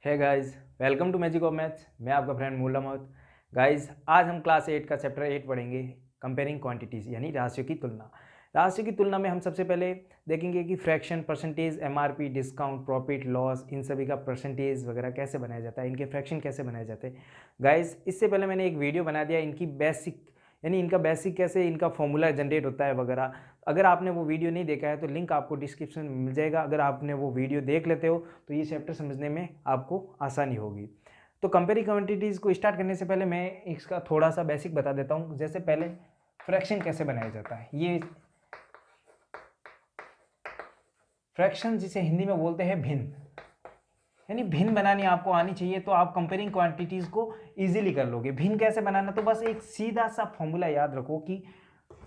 है guys, welcome to magic of maths. मैं आपका फ्रेंड मूल अहमद। गाइस, आज हम क्लास 8 का चैप्टर 8 पढ़ेंगे, कंपेयरिंग क्वांटिटीज़ यानी राशियों की तुलना। राशियों की तुलना में हम सबसे पहले देखेंगे कि fraction, percentage, MRP, discount, profit, loss, इन सभी का परसेंटेज वगैरह कैसे बनाया जाता है, इनके फ्रैक्शन कैसे बनाए जाते हैं। गाइस, इससे पहले मैंने एक वीडियो बना दिया इनकी बेसिक यानी इनका बेसिक कैसे इनका फॉर्मूला जनरेट होता है वगैरह। अगर आपने वो वीडियो नहीं देखा है तो लिंक आपको डिस्क्रिप्शन में मिल जाएगा। अगर आपने वो वीडियो देख लेते हो तो ये चैप्टर समझने में आपको आसानी होगी। तो कंपेयरिंग क्वांटिटीज़ को स्टार्ट करने से पहले मैं इसका थोड़ा सा बेसिक बता देता हूँ। जैसे पहले फ्रैक्शन कैसे बनाया जाता है। ये फ्रैक्शन जिसे हिंदी में बोलते हैं भिन्न, यानी भिन्न बनानी आपको आनी चाहिए तो आप कंपेयरिंग क्वांटिटीज़ को इजीली कर लोगे। भिन्न कैसे बनाना, तो बस एक सीधा सा फॉर्मूला याद रखो कि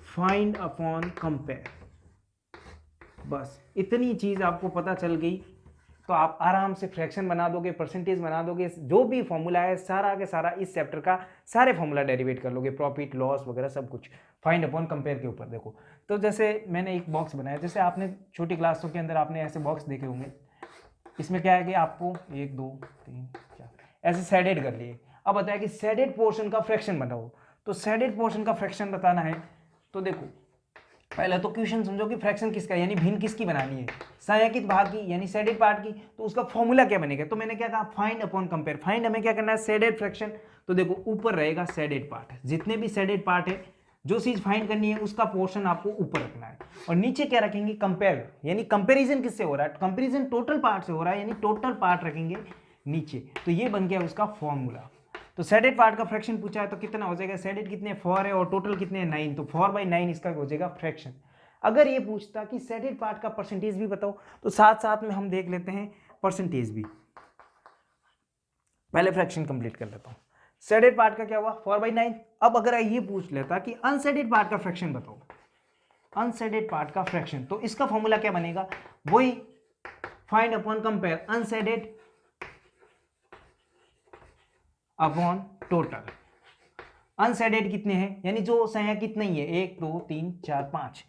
फाइंड अपॉन कंपेयर। बस इतनी चीज़ आपको पता चल गई तो आप आराम से फ्रैक्शन बना दोगे, परसेंटेज बना दोगे। जो भी फॉर्मूला है सारा के सारा इस चैप्टर का सारे फॉर्मूला डेरिवेट कर लोगे, प्रॉफिट, लॉस वगैरह सब कुछ फाइंड अपॉन कंपेयर के ऊपर। देखो, तो जैसे मैंने एक बॉक्स बनाया, जैसे आपने छोटी क्लासों के अंदर आपने ऐसे बॉक्स देखे होंगे। इसमें क्या है कि आपको 1 2 3 4 ऐसे शेडेड कर लिए। अब बताया कि शेडेड पोर्शन का फ्रैक्शन बनाओ। तो शेडेड पोर्शन का फ्रैक्शन बताना है तो देखो, पहले तो क्वेश्चन समझो कि फ्रैक्शन किसका यानी भिन्न किसकी बनानी है, संरेखित भाग की यानी शेडेड पार्ट की। तो उसका फॉर्मूला क्या बनेगा, तो मैंने क्या कहा, फाइंड अपॉन कंपेयर। फाइंड हमें क्या करना है, शेडेड फ्रैक्शन। तो देखो ऊपर रहेगा शेडेड पार्ट, जितने भी शेडेड पार्ट है जो चीज फाइंड करनी है उसका पोर्शन आपको ऊपर रखना है। और नीचे क्या रखेंगे, कंपेयर, यानी कंपेरिजन किससे हो रहा है, कंपेरिजन टोटल पार्ट से हो रहा है, यानी टोटल पार्ट रखेंगे नीचे। तो ये बन गया उसका फॉर्मूला। तो शेडेड पार्ट का फ्रैक्शन पूछा है तो कितना हो जाएगा, शेडेड कितने 4 है और टोटल कितने 9, तो 4/9 इसका हो जाएगा फ्रैक्शन। अगर ये पूछता कि शेडेड पार्ट का परसेंटेज भी बताओ तो साथ साथ में हम देख लेते हैं परसेंटेज भी। पहले फ्रैक्शन कंप्लीट कर लेता हूं। शेडेड पार्ट का क्या हुआ, 4/9। अब अगर ये पूछ लेता कि अनशेडेड पार्ट का फ्रैक्शन बताओ, अनशेडेड पार्ट का फ्रैक्शन, तो इसका फॉर्मूला क्या बनेगा, वही find upon compare unshielded upon total. Unshielded कितने हैं, यानी जो संरेखित नहीं है, 1 2 3 4 5,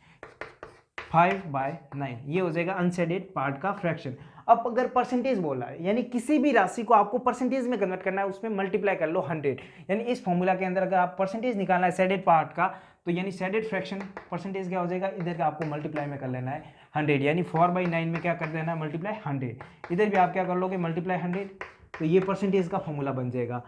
5/9, ये हो जाएगा अनशेडेड पार्ट का फ्रैक्शन। अब अगर परसेंटेज बोला है, यानी किसी भी राशि को आपको परसेंटेज में कन्वर्ट करना है, उसमें मल्टीप्लाई कर लो 100। यानी इस फॉर्मूला के अंदर अगर आप परसेंटेज निकालना है शेडेड पार्ट का, तो यानी शेडेड फ्रैक्शन परसेंटेज क्या हो जाएगा, इधर का आपको मल्टीप्लाई में कर लेना है 100, यानी 4/9 में क्या कर देना है, मल्टीप्लाई 100। इधर भी आप क्या कर लोगे, मल्टीप्लाई 100, तो ये परसेंटेज का फॉर्मूला बन जाएगा।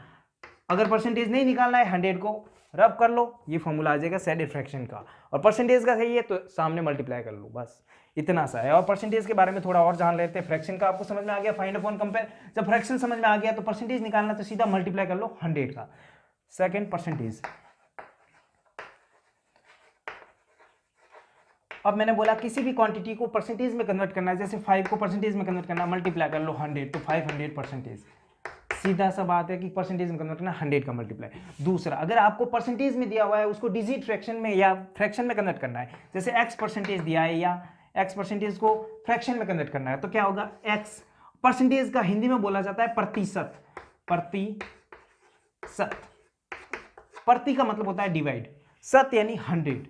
अगर परसेंटेज नहीं निकालना है 100 को रब कर लो, ये फॉर्मूला आ जाएगा शेडेड फ्रैक्शन का। और परसेंटेज का सही है तो सामने मल्टीप्लाई कर लो, बस इतना सा है। और परसेंटेज के बारे में थोड़ा और जान लेते हैं। फ्रैक्शन का आपको समझ में आ गया, फाइंड अपॉन कंपेयर। जब फ्रैक्शन समझ में आ गया तो परसेंटेज निकालना तो सीधा मल्टीप्लाई कर लो 100 का। Second, percentage. अब मैंने बोला किसी भी क्वांटिटी को परसेंटेज में कन्वर्ट करना है, जैसे 5 को परसेंटेज में कन्वर्ट करना, मल्टीप्लाई कर लो 100, तो 500 परसेंटेज। सीधा सा बात है कि परसेंटेज में कन्वर्ट करना 100 का मल्टीप्लाई। दूसरा, अगर आपको परसेंटेज में दिया हुआ है उसको डिजिट फ्रैक्शन में या फ्रैक्शन में कन्वर्ट करना है, जैसे x परसेंटेज दिया है या x परसेंटेज को फ्रैक्शन में कन्वर्ट करना है, तो क्या होगा, x परसेंटेज का हिंदी में बोला जाता है प्रतिशत। प्रतिशत, प्रति का मतलब होता है डिवाइड, शत यानी 100।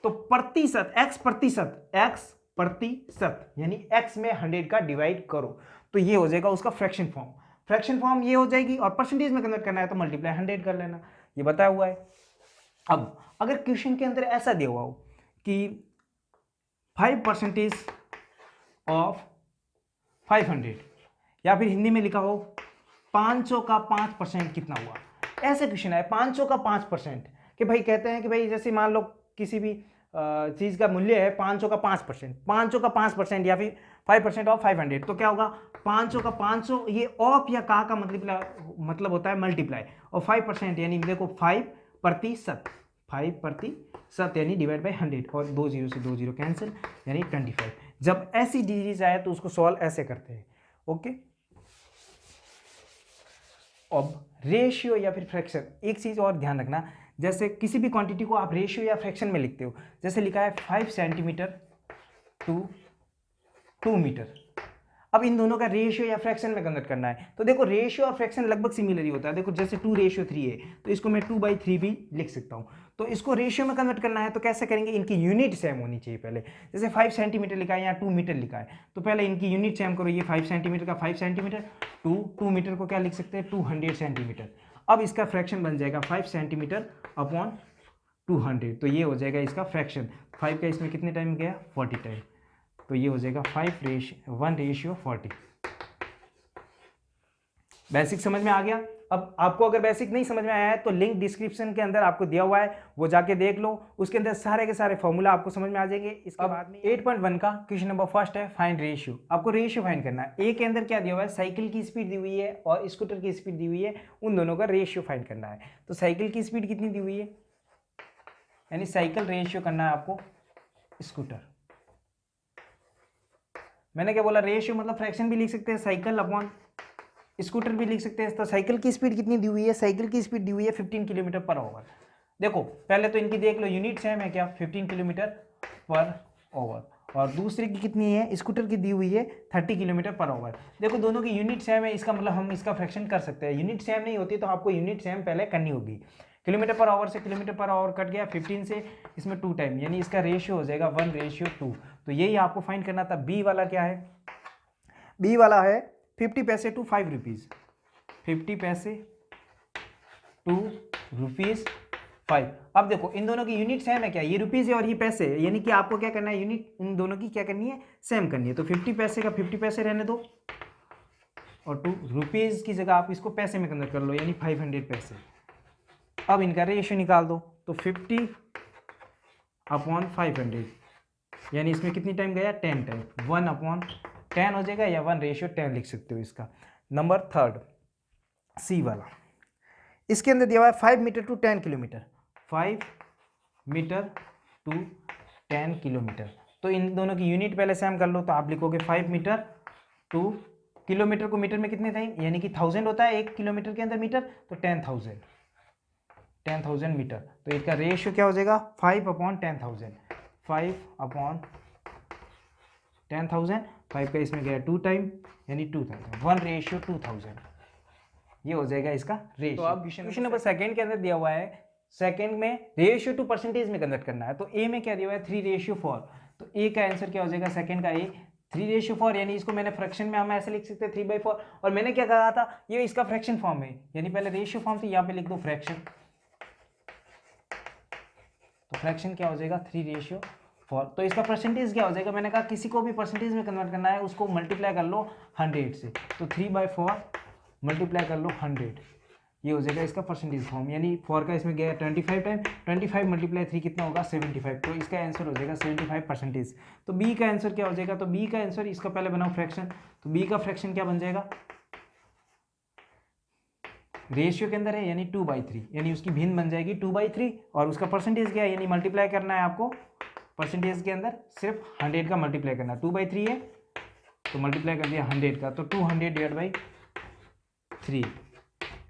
तो प्रतिशत, x प्रतिशत, x प्रतिशत यानी x में 100 का डिवाइड करो, तो ये हो जाएगा उसका फ्रैक्शन फॉर्म। फ्रैक्शन फॉर्म ये हो जाएगी। और परसेंटेज में कन्वर्ट करना है तो मल्टीप्लाई 100 कर लेना, ये बताया हुआ है। अब अगर क्वेश्चन के अंदर ऐसा दिया हुआ हो कि 5% ऑफ 500, या फिर हिंदी में लिखा हो 500 का 5% कितना हुआ, ऐसे क्वेश्चन है 500 का 5%। कि भाई कहते हैं कि भाई जैसे मान लो किसी भी चीज का मूल्य है 500 का 5%, 500 का 5% या फिर 5% ऑफ 500, तो क्या होगा, 500 का 500, ये ऑफ या का मतलब होता है मल्टीप्लाई, और 5% यानी देखो 5 प्रतिशत, 5 प्रतिशत यानी डिवाइड बाई 100, और 2 जीरो से 2 जीरो कैंसिल यानी 25। जब ऐसी डिजीज आए तो उसको सॉल्व ऐसे करते हैं। ओके, अब रेशियो या फिर फ्रैक्शन, एक चीज और ध्यान रखना, जैसे किसी भी क्वांटिटी को आप रेशियो या फ्रैक्शन में लिखते हो, जैसे लिखा है 5 सेंटीमीटर टू 2 मीटर। अब इन दोनों का रेशियो या फ्रैक्शन में कन्वर्ट करना है। तो देखो रेशियो और फ्रैक्शन लगभग सिमिलर ही होता है। देखो जैसे 2:3 है तो इसको मैं 2/3 भी लिख सकता हूँ। तो इसको रेशियो में कन्वर्ट करना है तो कैसे करेंगे, इनकी यूनिट सेम होनी चाहिए पहले। जैसे 5 सेंटीमीटर लिखा है या 2 मीटर लिखा है तो पहले इनकी यूनिट सेम करो। ये 5 सेंटीमीटर का 5 सेंटीमीटर, 2 मीटर को क्या लिख सकते हैं 200 सेंटीमीटर। अब इसका फ्रैक्शन बन जाएगा 5 सेंटीमीटर अपॉन 200, तो ये हो जाएगा इसका फ्रैक्शन। 5 का इसमें कितने टाइम गया 40 टाइम, तो ये हो जाएगा 1:40। बेसिक समझ में आ गया। अब आपको अगर बेसिक नहीं समझ में आया है तो लिंक डिस्क्रिप्शन के अंदर आपको दिया हुआ है, वो जाके देख लो। उसके अंदर सारे के सारे फॉर्मूला आपको समझ में आ जाएंगे। इसके बाद में 8.1 का क्वेश्चन नंबर फर्स्ट है, फाइंड रेशियो। आपको रेशियो फाइंड करना है। ए के अंदर क्या दिया हुआ है, साइकिल की स्पीड दी हुई है और स्कूटर की स्पीड दी हुई है, उन दोनों का रेशियो फाइंड करना है। तो साइकिल की स्पीड कितनी दी हुई है, यानी साइकिल रेशियो करना है आपको स्कूटर। मैंने क्या बोला, रेशियो मतलब फ्रैक्शन भी लिख सकते हैं, साइकिल अपॉन स्कूटर भी लिख सकते हैं। तो साइकिल की स्पीड कितनी दी हुई है, साइकिल की स्पीड दी हुई है 15 किलोमीटर पर आवर। देखो पहले तो इनकी देख लो, यूनिट सेम है क्या 15 किलोमीटर पर आवर, और दूसरे की कितनी है स्कूटर की दी हुई है 30 किलोमीटर पर आवर। देखो दोनों की यूनिट सेम है, इसका मतलब हम इसका फ्रैक्शन कर सकते हैं। यूनिट सेम नहीं होती तो आपको यूनिट सेम पहले करनी होगी। किलोमीटर पर आवर से किलोमीटर पर आवर कट गया, 15 से इसमें 2 टाइम, यानी इसका रेशियो हो जाएगा 1:2। तो यही आपको फाइंड करना था। बी वाला क्या है, बी वाला है 50 पैसे टू 5 रुपीज़, 50 पैसे टू रुपीज़ 5। अब देखो इन दोनों की यूनिट सेम है क्या, ये रुपीज़ है और ये पैसे है, यानी कि आपको क्या करना है, यूनिट इन दोनों की क्या करनी है, सेम करनी है। तो 50 पैसे का 50 पैसे रहने दो और 2 रुपीज़ की जगह आप इसको पैसे में कन्वर्ट कर लो, यानी 500 पैसे। अब इनका रेशियो निकाल दो, तो 50 अपॉन 500, यानी इसमें कितनी टाइम गया 10 टाइम, 1/10 हो जाएगा, या 1:10 लिख सकते हो इसका। नंबर थर्ड सी वाला, इसके अंदर दिया हुआ है 5 metre to 10 kilometre, 5 metre to 10 kilometre. तो इन दोनों की यूनिट पहले सेम कर लो, तो आप लिखोगे 5 मीटर टू किलोमीटर को मीटर में कितने टाइम, यानी कि 1000 होता है 1 किलोमीटर के अंदर मीटर, तो 10,000 मीटर। तो इसका रेशियो क्या हो जाएगा 5/10,000, 5/10,000, 5 का इसमें गया 2 टाइम, यानी 2000, 1:2000। ये हो जाएगा इसका रेशियो। तो अब क्वेश्चन नंबर सेकंड के अंदर दिया हुआ है, सेकंड में रेशियो टू परसेंटेज में कन्वर्ट करना है। तो ए में क्या दिया हुआ है 3:4, तो ए का आंसर क्या हो जाएगा, सेकंड का ए 3:4, यानी इसको मैंने फ्रैक्शन में हम ऐसे लिख सकते हैं 3/4। और मैंने क्या कहा था, ये इसका फ्रैक्शन फॉर्म है, यानी पहले रेशियो फॉर्म थी, यहाँ पे लिख दो फ्रैक्शन। तो फ्रैक्शन क्या हो जाएगा 3:4। तो इसका परसेंटेज क्या हो जाएगा, मैंने कहा किसी को भी परसेंटेज में कन्वर्ट करना है उसको मल्टीप्लाई कर लो 100 से। तो 3/4 मल्टीप्लाई कर लो 100, ये हो जाएगा इसका परसेंटेज फॉर्म, यानी 4 का इसमें गया 25 टाइम, 25 मल्टीप्लाई 3 कितना होगा 75। तो इसका आंसर हो जाएगा 75%। तो बी का आंसर क्या हो जाएगा, तो बी का आंसर, इसका पहले बनाओ फ्रैक्शन, तो बी का फ्रैक्शन क्या बन जाएगा, रेशियो के अंदर है यानी 2/3, यानी उसकी भिन्न बन जाएगी 2/3, और उसका परसेंटेज क्या है, यानी मल्टीप्लाई करना है आपको परसेंटेज के अंदर सिर्फ 100 का मल्टीप्लाई करना, 2/3 है तो मल्टीप्लाई कर दिया 100 का, तो 200/3,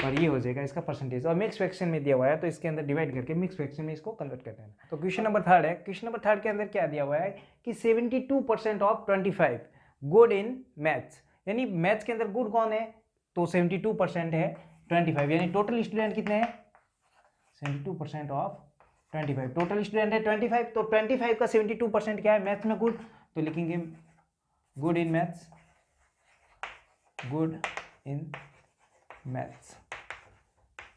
और ये हो जाएगा इसका परसेंटेज। और मिक्स फ्रैक्शन में दिया हुआ है तो इसके अंदर डिवाइड करके मिक्स फ्रैक्शन में इसको कन्वर्ट कर देना। तो क्वेश्चन नंबर थर्ड है, क्वेश्चन नंबर थर्ड के अंदर क्या दिया हुआ है कि 72% ऑफ 25 गुड इन मैथ्स, यानी मैथ्स के अंदर गुड कौन है, तो 72% है 25, यानी टोटल स्टूडेंट कितने हैं 72% ऑफ 25, टोटल स्टूडेंट है 25, तो 25 का 72% क्या है मैथ्स में गुड, तो लिखेंगे good in maths, good in maths.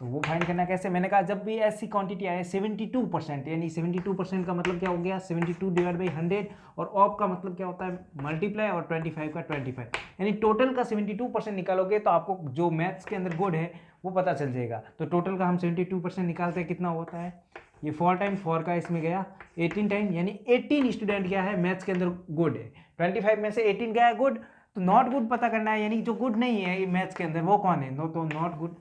तो वो फाइंड करना कैसे, मैंने कहा जब भी ऐसी क्वांटिटी आए 72%, यानी 72% का मतलब क्या हो गया 72/100, और ऑफ का मतलब क्या होता है मल्टीप्लाई, और 25 का 25, यानी टोटल का 72% निकालोगे तो आपको जो मैथ्स के अंदर गुड है वो पता चल जाएगा। तो टोटल का हम 72% निकालते हैं, कितना होता है, ये 4 टाइम, 4 का इसमें गया 18 टाइम, यानी 18 स्टूडेंट क्या है मैथ्स के अंदर गुड है। 25 में से 18 गया है गुड, तो नॉट गुड पता करना है, यानी जो गुड नहीं है मैथ्स के अंदर वो कौन है, नो, तो नॉट गुड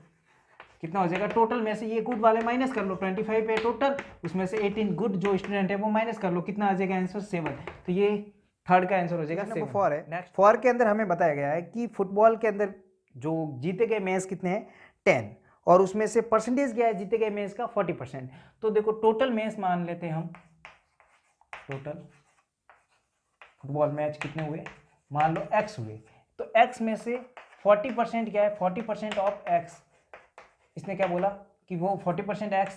कितना हो जाएगा, टोटल में से ये गुड वाले माइनस कर लो, 25 है टोटल, उसमें से 18 गुड जो स्टूडेंट है वो माइनस कर लो, कितना आ जाएगा आंसर 7। तो ये थर्ड का आंसर हो जाएगा 7। 4 है, नेक्स्ट 4 के अंदर हमें बताया गया है कि फुटबॉल के अंदर जो जीते गए मैच कितने हैं 10, और उसमें से परसेंटेज क्या है जीते गए मैच का 40%। तो देखो टोटल मैच मान लेते हैं हम, टोटल फुटबॉल मैच कितने हुए, मान लो x हुए, तो x में से 40% क्या है, 40% ऑफ x, इसने क्या बोला कि वो 40% x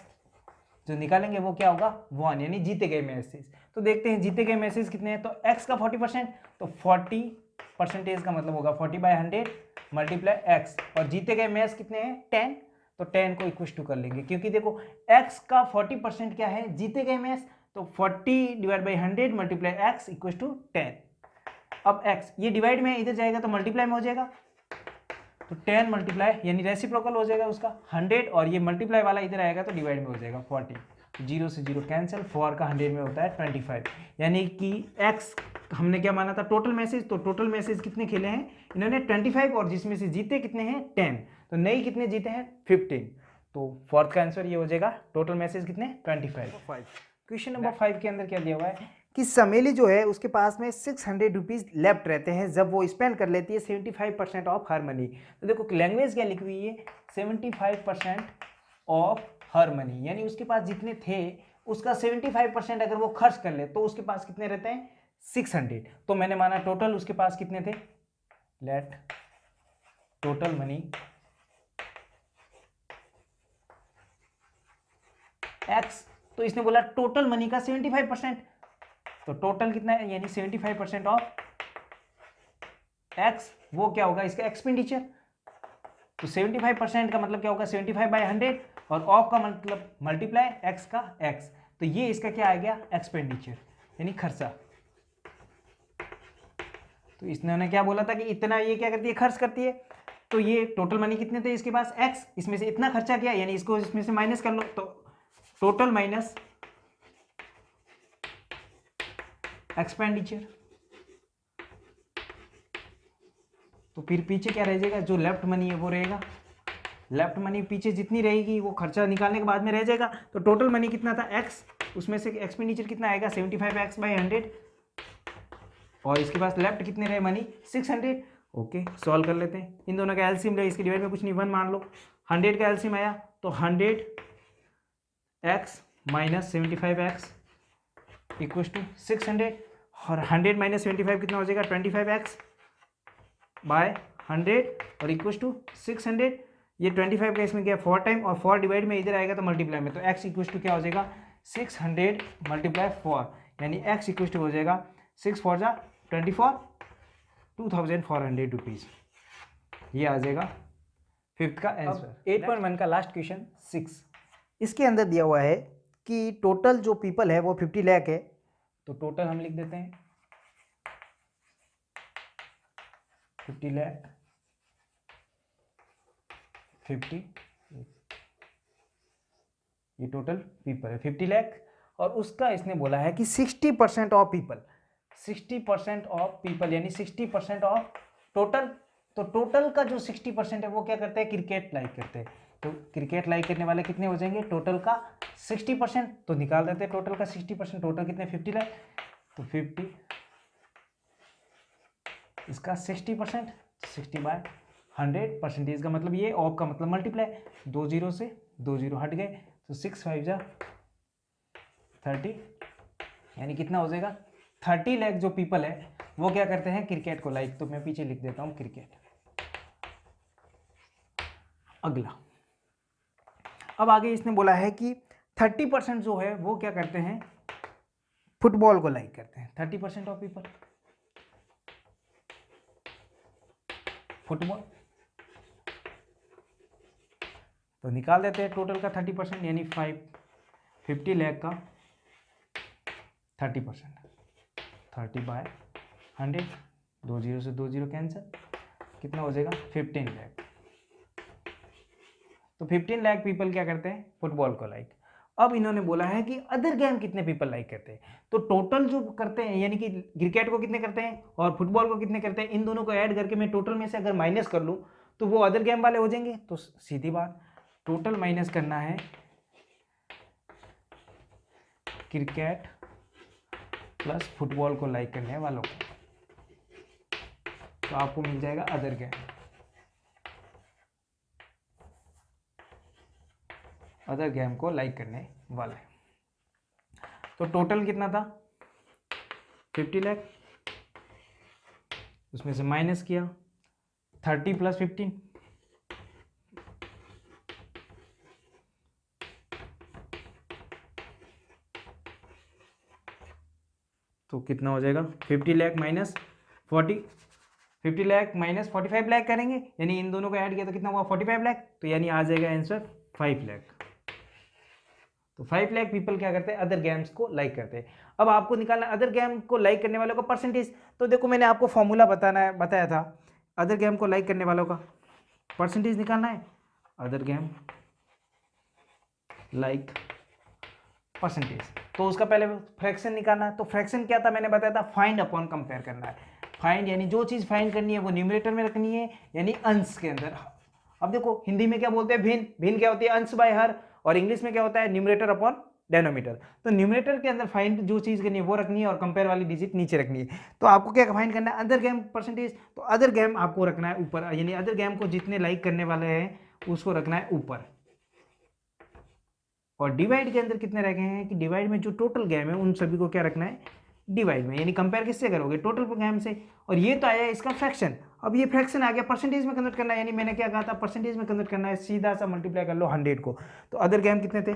जो निकालेंगे वो क्या होगा 1, यानी जीते गए मैसेज। तो देखते हैं जीते गए मैसेज कितने हैं, तो x का 40%, तो 40% का मतलब होगा 40/100 मल्टीप्लाई x, और जीते गए मैसेज कितने हैं 10, तो 10 को इक्वल टू कर लेंगे, क्योंकि देखो x का 40% क्या है जीते गए मैसेज, तो 40/100 मल्टीप्लाई x इक्वल टू 10। अब x ये डिवाइड में इधर जाएगा तो मल्टीप्लाई में हो जाएगा, तो 10 मल्टीप्लाई यानी रेसिप्रोकल हो जाएगा उसका 100, और ये मल्टीप्लाई वाला इधर आएगा तो डिवाइड में हो जाएगा 40, 0 से 0 कैंसिल, 4 का 100 में होता है 25, यानी कि x हमने क्या माना था टोटल मैसेज, तो टोटल मैसेज कितने खेले हैं इन्होंने 25, और जिसमें से जीते कितने हैं 10, तो नई कितने जीते हैं 15, तो फोर्थ का आंसर ये हो जाएगा टोटल मैसेज कितने 25। क्वेश्चन नंबर 5 के अंदर क्या दिया हुआ है कि समेली जो है उसके पास में 600 रुपीज़ लेफ्ट रहते हैं जब वो स्पेंड कर लेती है 75% ऑफ हर मनी। तो देखो लैंग्वेज क्या लिखी हुई है 75% ऑफ हर मनी, यानी उसके पास जितने थे उसका 75% अगर वो खर्च कर ले तो उसके पास कितने रहते हैं 600। तो मैंने माना टोटल उसके पास कितने थे, लेट टोटल मनी x, तो इसने बोला टोटल मनी का 75%, तो टोटल कितना है यानी 75% ऑफ x, वो क्या होगा इसका एक्सपेंडिचर, तो 75% का मतलब क्या होगा 75/100, और ऑफ का मतलब मल्टीप्लाई x का x, तो ये इसका क्या आ गया एक्सपेंडिचर यानी खर्चा। तो इसने क्या बोला था कि इतना ये क्या करती है खर्च करती है, तो ये टोटल मनी कितने थे इसके पास x, इसमें से इतना खर्चा किया यानी इसको इसमें से माइनस कर लो, तो टोटल माइनस एक्सपेंडिचर, तो फिर पीछे क्या रह जाएगा जो लेफ्ट मनी है वो रहेगा, लेफ्ट मनी पीछे जितनी रहेगी वो खर्चा निकालने के बाद में रह जाएगा। तो टोटल मनी कितना था x, उसमें से एक्सपेंडिचर कितना आएगा 75x/100, और इसके पास लेफ्ट कितने रहे मनी 600। ओके सॉल्व कर लेते हैं, इन दोनों का एलसीएम रहे, इसके डिवाइड में कुछ नहीं 1 मान लो, 100 का एलसीएम आया तो 100x minus 75x equal to 600, और 100 माइनस 75 कितना हो जाएगा 25x/100 और इक्व टू 600, ये 25 का इसमें गया 4 टाइम, और 4 डिवाइड में इधर आएगा तो मल्टीप्लाई में, तो x इक्व टू क्या हो जाएगा 600 मल्टीप्लाई 4, यानी x इक्व टू हो जाएगा 6 4 जा 24, 2400 रुपीज़, ये आ जाएगा फिफ्थ का आंसर। 8.1 का लास्ट क्वेश्चन 6, इसके अंदर दिया हुआ है कि टोटल जो पीपल है वो 50 लाख है, तो टोटल हम लिख देते हैं 50 लाख 50, ये टोटल पीपल है 50 लाख, और उसका इसने बोला है कि 60% ऑफ पीपल, 60% ऑफ पीपल यानी 60% ऑफ टोटल, तो टोटल का जो 60% है वो क्या करते हैं क्रिकेट लाइक करते हैं, तो क्रिकेट लाइक करने वाले कितने हो जाएंगे टोटल का 60%, तो निकाल देते हैं टोटल का 60%, टोटल कितने 50 लाख, तो 50 इसका 60%, 60/100 परसेंटेज का मतलब ये, ऑफ का मतलब मल्टीप्लाई, 2 0 से 2 0 हट गए, तो 6 5 जा 30, यानी कितना हो जाएगा 30 लाख जो पीपल है वो क्या करते हैं क्रिकेट को लाइक, तो मैं पीछे लिख देता हूं क्रिकेट। अगला, अब आगे इसने बोला है कि 30% जो है वो क्या करते हैं फुटबॉल को लाइक करते हैं, 30% ऑफ पीपल फुटबॉल, तो निकाल देते हैं टोटल का 30% यानी 50 लाख का 30%, 30/100, 2 0 से 2 0 कैंसिल, कितना हो जाएगा 15 लाख, तो 15 लाख पीपल क्या करते हैं फुटबॉल को लाइक। अब इन्होंने बोला है कि अदर गेम कितने पीपल लाइक करते हैं, तो टोटल जो करते हैं यानी कि क्रिकेट को कितने करते हैं और फुटबॉल को कितने करते हैं, इन दोनों को ऐड करके मैं टोटल में से अगर माइनस कर लूँ तो वो अदर गेम वाले हो जाएंगे, तो सीधी बात टोटल माइनस करना है क्रिकेट प्लस फुटबॉल को लाइक करने वालों को, तो आपको मिल जाएगा अदर गेम, अदर गेम को लाइक करने वाला है। तो टोटल कितना था 50 लाख, उसमें से माइनस किया 30 + 15 तो कितना हो जाएगा 50 लाख माइनस 40, 50 लाख माइनस 45 लाख करेंगे, यानी इन दोनों को ऐड किया तो कितना हुआ 45 लाख, तो यानी आ जाएगा आंसर 5 लाख। तो 5 लाख पीपल क्या करते हैं, अदर गेम्स को लाइक करते हैं। अब आपको निकालना अदर गेम को लाइक करने वालों का परसेंटेज। तो देखो मैंने आपको फॉर्मूला बताया था, अदर गेम को लाइक करने वालों का परसेंटेज निकालना है, अदर गेम लाइक परसेंटेज। तो उसका पहले फ्रैक्शन निकालना है। तो फ्रैक्शन क्या था, मैंने बताया था फाइंड अपॉन कंपेयर करना है। फाइंड यानी जो चीज़ फाइंड करनी है वो न्यूमरेटर में रखनी है, यानी अंश के अंदर। अब देखो हिंदी में क्या बोलते हैं, भिन्न। भिन्न क्या होती है, अंश बाय हर, और इंग्लिश में क्या होता है, न्यूमरेटर अपॉन डेनोमीटर। तो न्यूमरेटर के अंदर फाइंड जो चीज़ करनी है वो रखनी है, और कंपेयर वाली डिजिट नीचे रखनी है। तो आपको क्या फाइंड करना है, अदर गेम परसेंटेज। तो अदर गेम आपको रखना है ऊपर, यानी अदर गेम को जितने लाइक करने वाले हैं उसको रखना है ऊपर। और डिवाइड के अंदर कितने रह गए हैं कि डिवाइड में जो टोटल गेम है उन सभी को क्या रखना है, डिवाइड में, यानी कंपेयर किससे करोगे, टोटल गेम से। और ये तो आया इसका फ्रैक्शन। अब ये फ्रैक्शन आ गया, परसेंटेज में कन्वर्ट करना है, यानी मैंने क्या कहा था, परसेंटेज में कन्वर्ट करना है, सीधा सा मल्टीप्लाई कर लो 100 को। तो अदर गेम कितने थे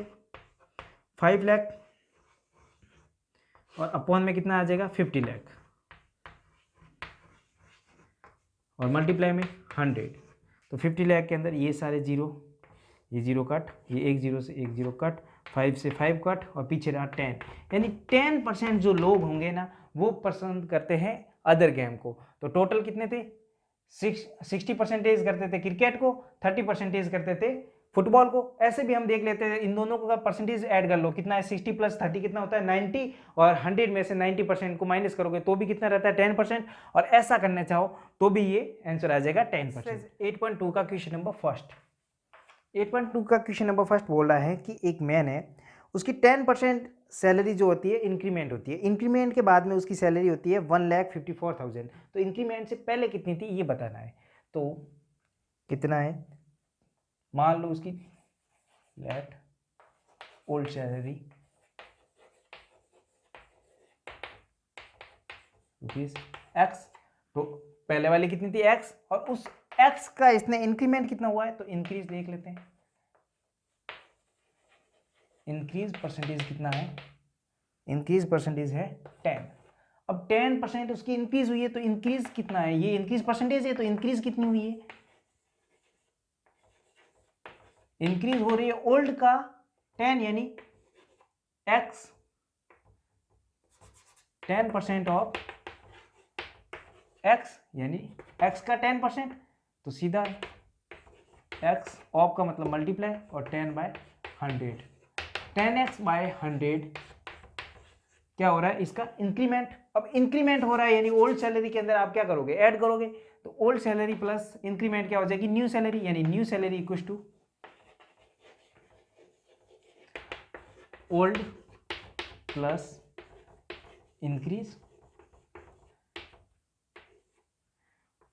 5 लाख, और अपॉन में कितना आ जाएगा 50 लाख, और मल्टीप्लाई में 100। तो 50 लाख के अंदर ये सारे जीरो, ये जीरो कट, ये एक जीरो से एक जीरो कट, 5 से 5 कट, और पीछे रहा 10, यानी 10% जो लोग होंगे ना वो पसंद करते हैं अदर गेम को। तो टोटल कितने थे, 60% करते थे क्रिकेट को, 30% करते थे फुटबॉल को। ऐसे भी हम देख लेते हैं, इन दोनों का परसेंटेज ऐड कर लो, कितना है 60 + 30 कितना होता है 90, और 100 में से 90% को माइनस करोगे तो भी कितना रहता है 10%, और ऐसा करना चाहो तो भी ये आंसर आ जाएगा 10%। 8.2 का क्वेश्चन नंबर फर्स्ट, 8.2 का क्वेश्चन नंबर फर्स्ट बोल रहा है कि एक मैन है, उसकी 10% सैलरी जो होती है इंक्रीमेंट होती है, इंक्रीमेंट के बाद में उसकी सैलरी होती है 1,54,000। तो इंक्रीमेंट से पहले कितनी थी ये बताना है। तो कितना है, मान लो उसकी let old salary rupees X, तो पहले वाली कितनी थी एक्स, और उस एक्स का इसने इंक्रीमेंट कितना हुआ है, तो इंक्रीज देख लेते हैं, इंक्रीज परसेंटेज कितना है, इंक्रीज परसेंटेज है 10। अब 10% उसकी इंक्रीज हुई है, तो इंक्रीज कितना है, ये इंक्रीज परसेंटेज है, तो इंक्रीज कितनी हुई है, इंक्रीज हो रही है ओल्ड का 10, यानी एक्स 10% ऑफ एक्स, यानी एक्स का 10%, तो सीधा एक्स ऑफ का मतलब मल्टीप्लाई, और 10/100, 10x/100 क्या हो रहा है इसका इंक्रीमेंट। अब इंक्रीमेंट हो रहा है, यानी ओल्ड सैलरी के अंदर आप क्या करोगे, ऐड करोगे। तो ओल्ड सैलरी प्लस इंक्रीमेंट क्या हो जाएगी, न्यू सैलरी, यानी new salary equal to old plus increase.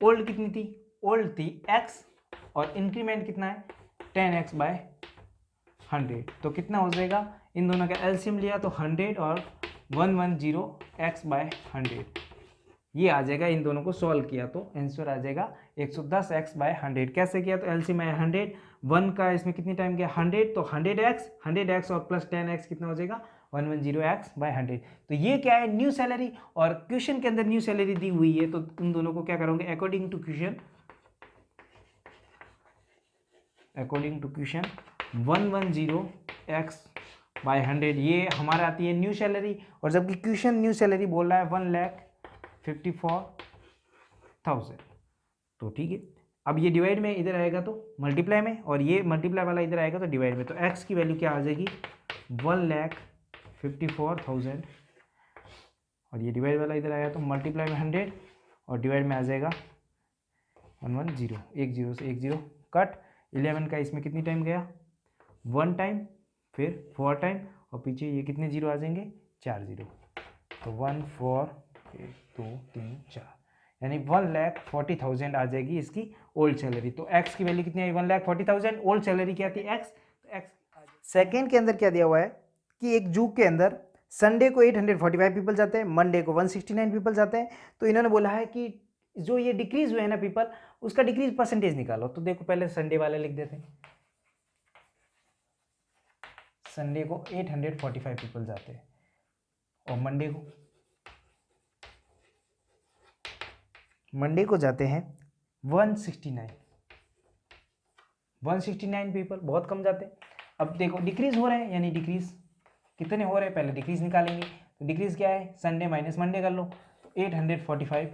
Old कितनी थी, ओल्ड थी x, और इंक्रीमेंट कितना है 10x/100। तो कितना हो जाएगा, इन दोनों का एलसीएम लिया तो 100 और 110x/100, ये आ जाएगा। इन दोनों को सॉल्व किया तो आंसर आ जाएगा 110x/100। कैसे किया, तो एलसीएम है 100, 1 का इसमें कितनी टाइम गया 100, तो 100x और प्लस 10x कितना हो जाएगा 110x/100। तो ये क्या है, न्यू सैलरी, और क्वेश्चन के अंदर न्यू सैलरी दी हुई है, तो इन दोनों को क्या करोगे अकॉर्डिंग टू क्वेश्चन, 110x/100 ये हमारा आती है न्यू सैलरी, और जबकि क्वेश्चन न्यू सैलरी बोल रहा है 1,54,000। तो ठीक है, अब ये डिवाइड में इधर आएगा तो मल्टीप्लाई में, और ये मल्टीप्लाई वाला इधर आएगा तो डिवाइड में। तो x की वैल्यू क्या आ जाएगी 1,54,000, और ये डिवाइड वाला इधर आया तो मल्टीप्लाई में 100, और डिवाइड में आ जाएगा 110, एक जीरो से एक जीरो कट, 11 का इसमें कितनी टाइम गया 1 टाइम, फिर 4 टाइम, और पीछे ये कितने जीरो आ जाएंगे 4 जीरो। तो 1 4 1 2 3 4, यानी 1,40,000 आ जाएगी इसकी ओल्ड सैलरी। तो x की वैल्यू कितनी आई 1,40,000, ओल्ड सैलरी क्या थी x, तो x। सेकेंड के अंदर क्या दिया हुआ है कि एक जू के अंदर संडे को 845 पीपल जाते हैं, मंडे को 169 पीपल जाते हैं। तो इन्होंने बोला है कि जो ये डिक्रीज हुए हैं ना पीपल, उसका डिक्रीज परसेंटेज निकालो। तो देखो पहले संडे वाले लिख देते हैं। संडे को 845 पीपल जाते हैं और मंडे को जाते हैं 169 पीपल, बहुत कम जाते हैं। अब देखो डिक्रीज हो रहे हैं, यानी डिक्रीज कितने हो रहे हैं, पहले डिक्रीज निकालेंगे। तो डिक्रीज क्या है, संडे माइनस मंडे कर लो। तो 845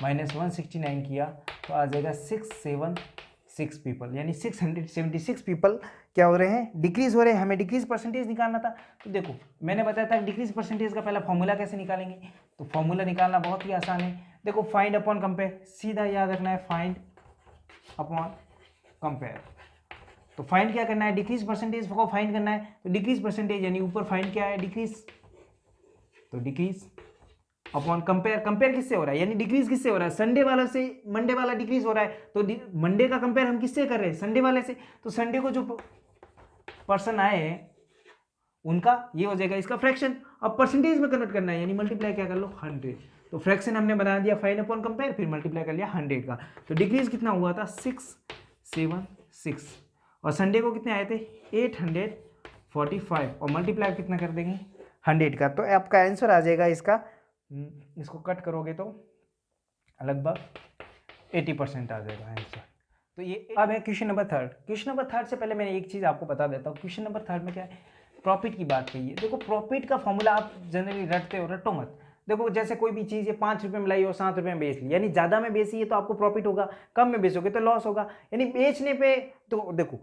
माइनस 169 किया तो आ जाएगा 676 पीपल, यानी 676 पीपल क्या हो रहे हैं, डिक्रीज हो रहे हैं। हमें डिक्रीज परसेंटेज निकालना था। तो देखो मैंने बताया था डिक्रीज परसेंटेज का पहला फॉर्मूला कैसे निकालेंगे। तो फॉर्मूला निकालना बहुत ही आसान है। देखो फाइंड अपॉन कंपेयर, सीधा याद रखना है, फाइंड अपॉन कंपेयर। तो फाइंड क्या करना है, डिक्रीज परसेंटेज को फाइंड करना है। तो डिक्रीज परसेंटेज यानी ऊपर फाइंड क्या है, डिक्रीज, तो डिक्रीज अपॉन कंपेयर। कंपेयर किससे हो रहा है, यानी डिक्रीज किससे हो रहा है, संडे वाला से मंडे वाला डिक्रीज हो रहा है। तो मंडे का कंपेयर हम किससे कर रहे हैं, संडे वाले से। तो संडे को जो पर्सन आए हैं उनका ये हो जाएगा इसका फ्रैक्शन। अब परसेंटेज में कन्वर्ट करना है, यानी मल्टीप्लाई क्या कर लो 100। तो फ्रैक्शन हमने बना दिया फाइंड अपॉन कंपेयर, फिर मल्टीप्लाई कर लिया 100 का। तो डिक्रीज कितना हुआ था 676, और संडे को कितने आए थे 845, और मल्टीप्लाई कितना कर देंगे 100 का। तो आपका आंसर आ जाएगा इसका, इसको कट करोगे तो लगभग 80% आ जाएगा आंसर। तो ये अब है question number third. Question number third से पहले मैंने एक चीज़ आपको बता देता हूँ। क्वेश्चन नंबर थर्ड में क्या है, प्रॉफिट की बात कही है। देखो प्रॉफिट का फॉर्मूला आप जनरली रटते हो, रटो मत। देखो जैसे कोई भी चीज़ है 5 रुपये में लाई और 7 रुपये में बेच ली, यानी ज़्यादा में बेची है तो आपको प्रॉफिट होगा, कम में बेचोगे तो लॉस होगा। यानी बेचने पे तो देखो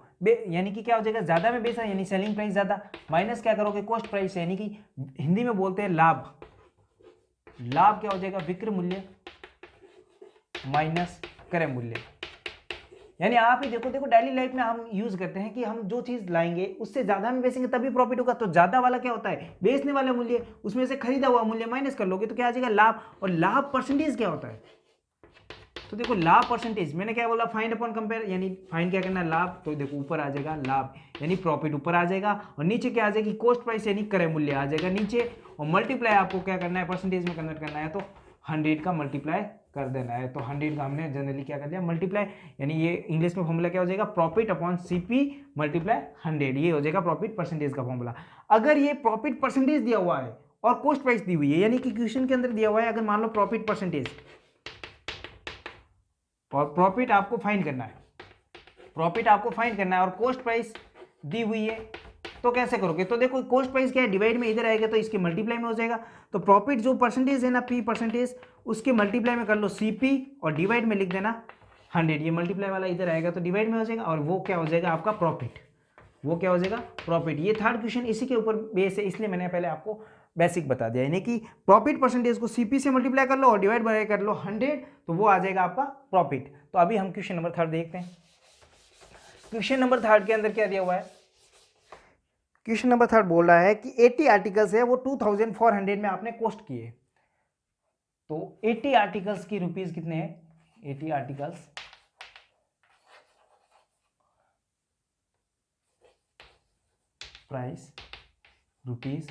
यानी कि क्या हो जाएगा, ज़्यादा में बेचा यानी सेलिंग प्राइस ज़्यादा, माइनस क्या करोगे कॉस्ट प्राइस, यानी कि हिंदी में बोलते हैं लाभ। लाभ क्या हो जाएगा, विक्रय मूल्य माइनस क्रय मूल्य। यानी आप ही देखो डेली लाइफ में हम यूज करते हैं कि हम जो चीज लाएंगे उससे ज्यादा में बेचेंगे तभी प्रॉफिट होगा। तो ज्यादा वाला क्या होता है, बेचने वाला मूल्य, उसमें से खरीदा हुआ मूल्य माइनस कर लोगे तो क्या आ जाएगा लाभ। और लाभ परसेंटेज क्या होता है, तो देखो लाभ परसेंटेज, मैंने क्या बोला फाइंड अपॉन कंपेयर, यानी फाइंड क्या करना लाभ। तो देखो ऊपर आ जाएगा लाभ यानी प्रॉफिट ऊपर आ जाएगा, और नीचे क्या आ जाएगी कॉस्ट प्राइस यानी क्रय मूल्य आ जाएगा नीचे, और मल्टीप्लाई आपको क्या करना है परसेंटेज में कन्वर्ट करना है। तो 100 का मल्टीप्लाई कर देना है। तो 100 का हमने जनरली क्या कर दिया मल्टीप्लाई, यानी ये इंग्लिश में फॉर्मूला क्या हो जाएगा, प्रॉफिट अपॉन सीपी मल्टीप्लाई 100, ये हो जाएगा प्रॉफिट परसेंटेज का फॉर्मूला। अगर ये प्रॉफिट परसेंटेज दिया हुआ है और कॉस्ट प्राइस दी हुई है, यानी कि क्वेश्चन के अंदर दिया हुआ है अगर मान लो प्रॉफिट परसेंटेज और प्रॉफिट आपको फाइंड करना है, प्रॉफिट आपको फाइंड करना है और कॉस्ट प्राइस दी हुई है, तो कैसे करोगे। तो देखो कॉस्ट प्राइस क्या है, डिवाइड में इधर आएगा तो इसके मल्टीप्लाई में हो जाएगा। तो प्रॉफिट जो परसेंटेज है ना पी परसेंटेज, उसके मल्टीप्लाई में कर लो सीपी और डिवाइड में लिख देना 100। ये मल्टीप्लाई वाला इधर आएगा तो डिवाइड में हो जाएगा, और वो क्या हो जाएगा आपका प्रॉफिट, वो क्या हो जाएगा प्रॉफिट। ये थर्ड क्वेश्चन इसी के ऊपर बेस है, इसलिए मैंने पहले आपको बेसिक बता दिया, यानी कि प्रॉफिट परसेंटेज को सीपी से मल्टीप्लाई कर लो और डिवाइड बाय कर लो 100, तो वो आ जाएगा आपका प्रॉफिट। तो अभी हम क्वेश्चन नंबर थर्ड देखते हैं। क्वेश्चन नंबर थर्ड के अंदर क्या दिया हुआ है, क्वेश्चन नंबर थर्ड बोल रहा है कि 80 आर्टिकल्स है वो 2400 में आपने कॉस्ट किए। तो 80 आर्टिकल्स की रुपीस कितने हैं, 80 आर्टिकल्स प्राइस रुपीस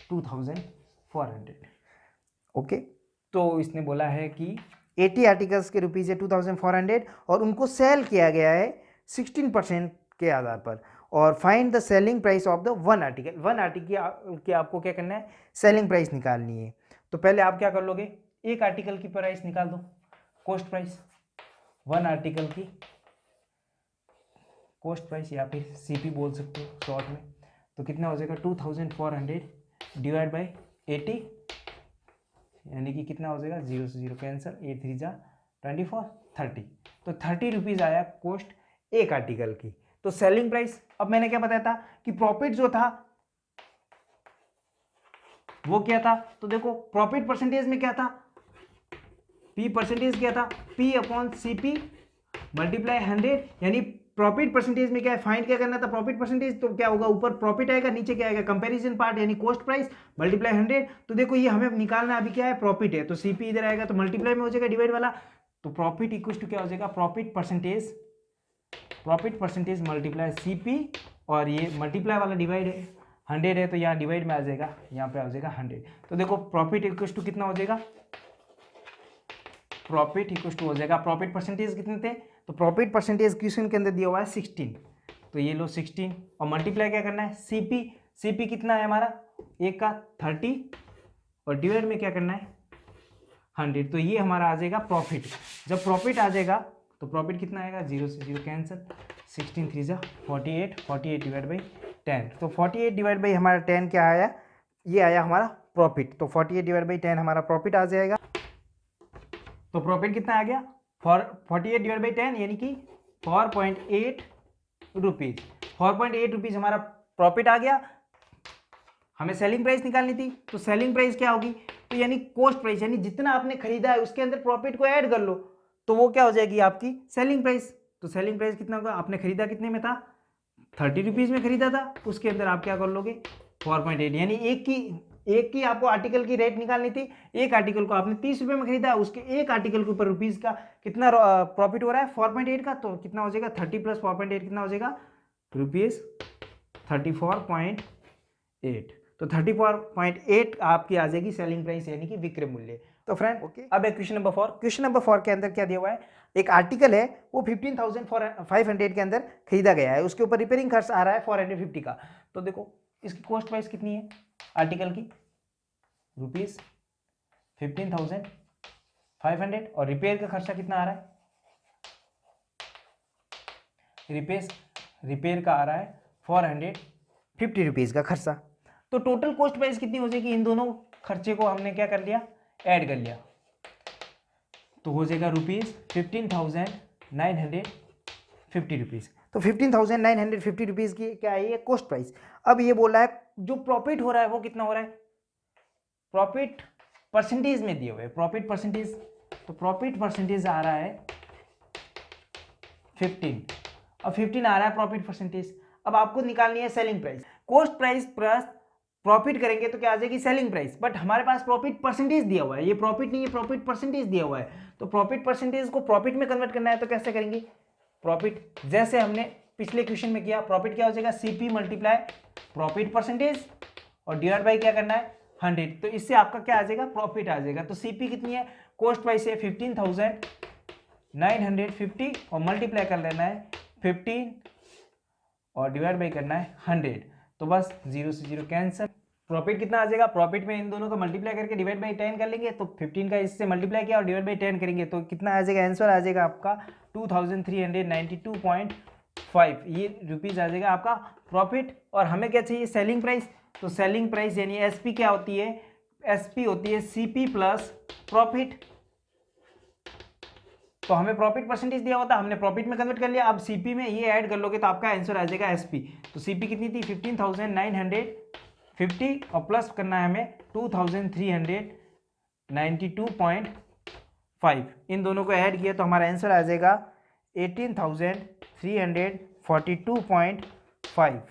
2400। ओके, तो इसने बोला है कि 80 आर्टिकल्स के रुपीस है 2400 और उनको सेल किया गया है 16% के आधार पर, और find the selling price of the one article. One article की आपको क्या करना है, सेलिंग प्राइस निकालनी है। तो पहले आप क्या कर लोगे, एक आर्टिकल की प्राइस निकाल दो, कॉस्ट प्राइस, वन आर्टिकल की कॉस्ट प्राइस या फिर सीपी बोल सकते हो शॉर्ट में। तो कितना हो जाएगा 2400 डिवाइड बाई 80, यानी कि कितना हो जाएगा 0 से 0 कैंसिल, 8 3 जा 24 30। तो 30 रुपीज़ आया कॉस्ट एक आर्टिकल की। तो सेलिंग प्राइस, अब मैंने क्या बताया था कि प्रॉफिट जो था वो क्या था, तो देखो प्रॉफिट परसेंटेज में क्या था, पी परसेंटेज क्या था, पी अपॉन सीपी मल्टीप्लाई 100, यानी प्रॉफिट परसेंटेज में क्या है, फाइंड क्या करना था प्रॉफिट परसेंटेज। तो क्या होगा ऊपर प्रॉफिट आएगा, नीचे क्या आएगा कंपैरिजन पार्ट यानी कॉस्ट प्राइस मल्टीप्लाई 100। तो देखो ये हमें निकालना अभी क्या है प्रॉफिट है, तो सीपी इधर आएगा तो मल्टीप्लाई में हो जाएगा डिवाइड वाला। तो प्रॉफिट इक्वल टू क्या हो जाएगा, प्रॉफिट परसेंटेज मल्टीप्लाई सीपी, और ये मल्टीप्लाई वाला डिवाइड है 100 है तो यहाँ डिवाइड में आ जाएगा, यहाँ पे आ जाएगा 100। तो देखो प्रॉफिट इक्वल टू कितना हो जाएगा प्रॉफिट इक्वल टू हो जाएगा, प्रॉफिट परसेंटेज कितने थे, तो प्रॉफिट परसेंटेज क्वेश्चन के अंदर दिया हुआ है 16, तो ये लो 16 और मल्टीप्लाई क्या करना है, सीपी कितना है हमारा, एक का 30 और डिवाइड में क्या करना है 100, तो ये हमारा आ जाएगा प्रॉफिट। जब प्रॉफिट आ जाएगा तो प्रॉफिट कितना आएगा, 0 से 0 कैंसिल, 16 3 जा 48, 48 डिवाइड बाई 10, तो 48 डिवाइड बाई हमारा 10 क्या आया, ये आया हमारा प्रॉफिट, तो 48 डिवाइड बाई 10 हमारा प्रॉफिट आ जाएगा। तो प्रॉफिट कितना आ गया, 48 डिवाइड बाई 10 यानी कि 4.8 रुपीज़, 4.8 रुपीज़ हमारा प्रॉफिट आ गया। हमें सेलिंग प्राइस निकालनी थी, तो सेलिंग प्राइस क्या होगी, तो यानी कॉस्ट प्राइस, यानी जितना आपने खरीदा है उसके अंदर प्रॉफिट को ऐड कर लो, तो वो क्या हो जाएगी आपकी सेलिंग प्राइस। तो सेलिंग प्राइस कितना होगा, आपने खरीदा कितने में था, 30 रुपीज़ में खरीदा था, उसके अंदर आप क्या कर लोगे 4.8, यानी एक की आपको आर्टिकल की रेट निकालनी थी, एक आर्टिकल को आपने 30 रुपये में खरीदा, उसके एक आर्टिकल के ऊपर रुपीज़ का कितना प्रॉफिट हो रहा है 4.8 का, तो कितना हो जाएगा 30 प्लस 4.8 कितना हो जाएगा रुपीज़ 34.8, तो 34.8 आपकी आ जाएगी सेलिंग प्राइस यानी कि विक्रय मूल्य। तो फ्रेंड अब है क्वेश्चन नंबर 4, क्वेश्चन नंबर 4 के अंदर क्या दिया हुआ है, एक आर्टिकल है वो 15,500 के अंदर खरीदा गया है, उसके ऊपर रिपेयरिंग खर्च आ रहा है 450 का, तो देखो इसकी कॉस्ट प्राइस कितनी है आर्टिकल की, रुपीज़ 15,500 और रिपेयर का खर्चा कितना आ रहा है, रिपेयर का आ रहा है 450 रुपीज़ का खर्चा, तो टोटल कॉस्ट प्राइस कितनी हो जाएगी, इन दोनों खर्चे को हमने क्या कर लिया ऐड कर लिया, तो हो जाएगा रुपीज़ 15,950 रुपीज़, तो 15,950 रुपीज़ की क्या है ये कॉस्ट प्राइस। अब ये बोल रहा है जो प्रॉफिट हो रहा है वो कितना हो रहा है, प्रॉफिट परसेंटेज में दिए हुए प्रॉफिट परसेंटेज, तो प्रॉफिट परसेंटेज आ रहा है 15, अब 15 आ रहा है प्रॉफिट परसेंटेज। अब आपको निकालनी है selling price, cost price plus profit करेंगे तो क्या आ जाएगी सेलिंग प्राइस, बट हमारे पास प्रॉफिट परसेंटेज दिया हुआ है, ये प्रॉफिट नहीं है प्रॉफिट परसेंटेज दिया हुआ है, तो प्रॉफिट परसेंटेज को प्रॉफिट में कन्वर्ट करना है तो कैसे करेंगे, प्रॉफिट जैसे हमने पिछले क्वेश्चन में किया, प्रॉफिट क्या हो जाएगा सीपी मल्टीप्लाई प्रॉफिट परसेंटेज और डिवाइड बाई क्या करना है 100, तो इससे आपका क्या आ जाएगा प्रॉफिट आ जाएगा। तो सीपी कितनी है, कॉस्ट प्राइस है 15,950 और मल्टीप्लाई कर लेना है 15 और डिवाइड बाई करना है 100, तो बस 0 से 0 कैंसिल, प्रॉफिट कितना आ जाएगा, प्रॉफिट में इन दोनों को मल्टीप्लाई करके डिवाइड बाई 10 कर लेंगे, तो 15 का इससे मल्टीप्लाई किया और डिवाइड बाई 10 करेंगे तो कितना आ जाएगा, आंसर आ जाएगा आपका 2392.5, ये रुपीज़ आ जाएगा आपका प्रॉफिट। और हमें क्या चाहिए सेलिंग प्राइस, तो सेलिंग प्राइस यानी एसपी क्या होती है, एसपी होती है सीपी प्लस प्रॉफिट, तो हमें प्रॉफिट परसेंटेज दिया होता, हमने प्रॉफिट में कन्वर्ट कर लिया, अब सीपी में ये ऐड कर लोगे तो आपका आंसर आ जाएगा एसपी। तो सीपी कितनी थी 15,950 और प्लस करना है हमें 2,392.5, इन दोनों को ऐड किया तो हमारा आंसर आ जाएगा 18,342.5,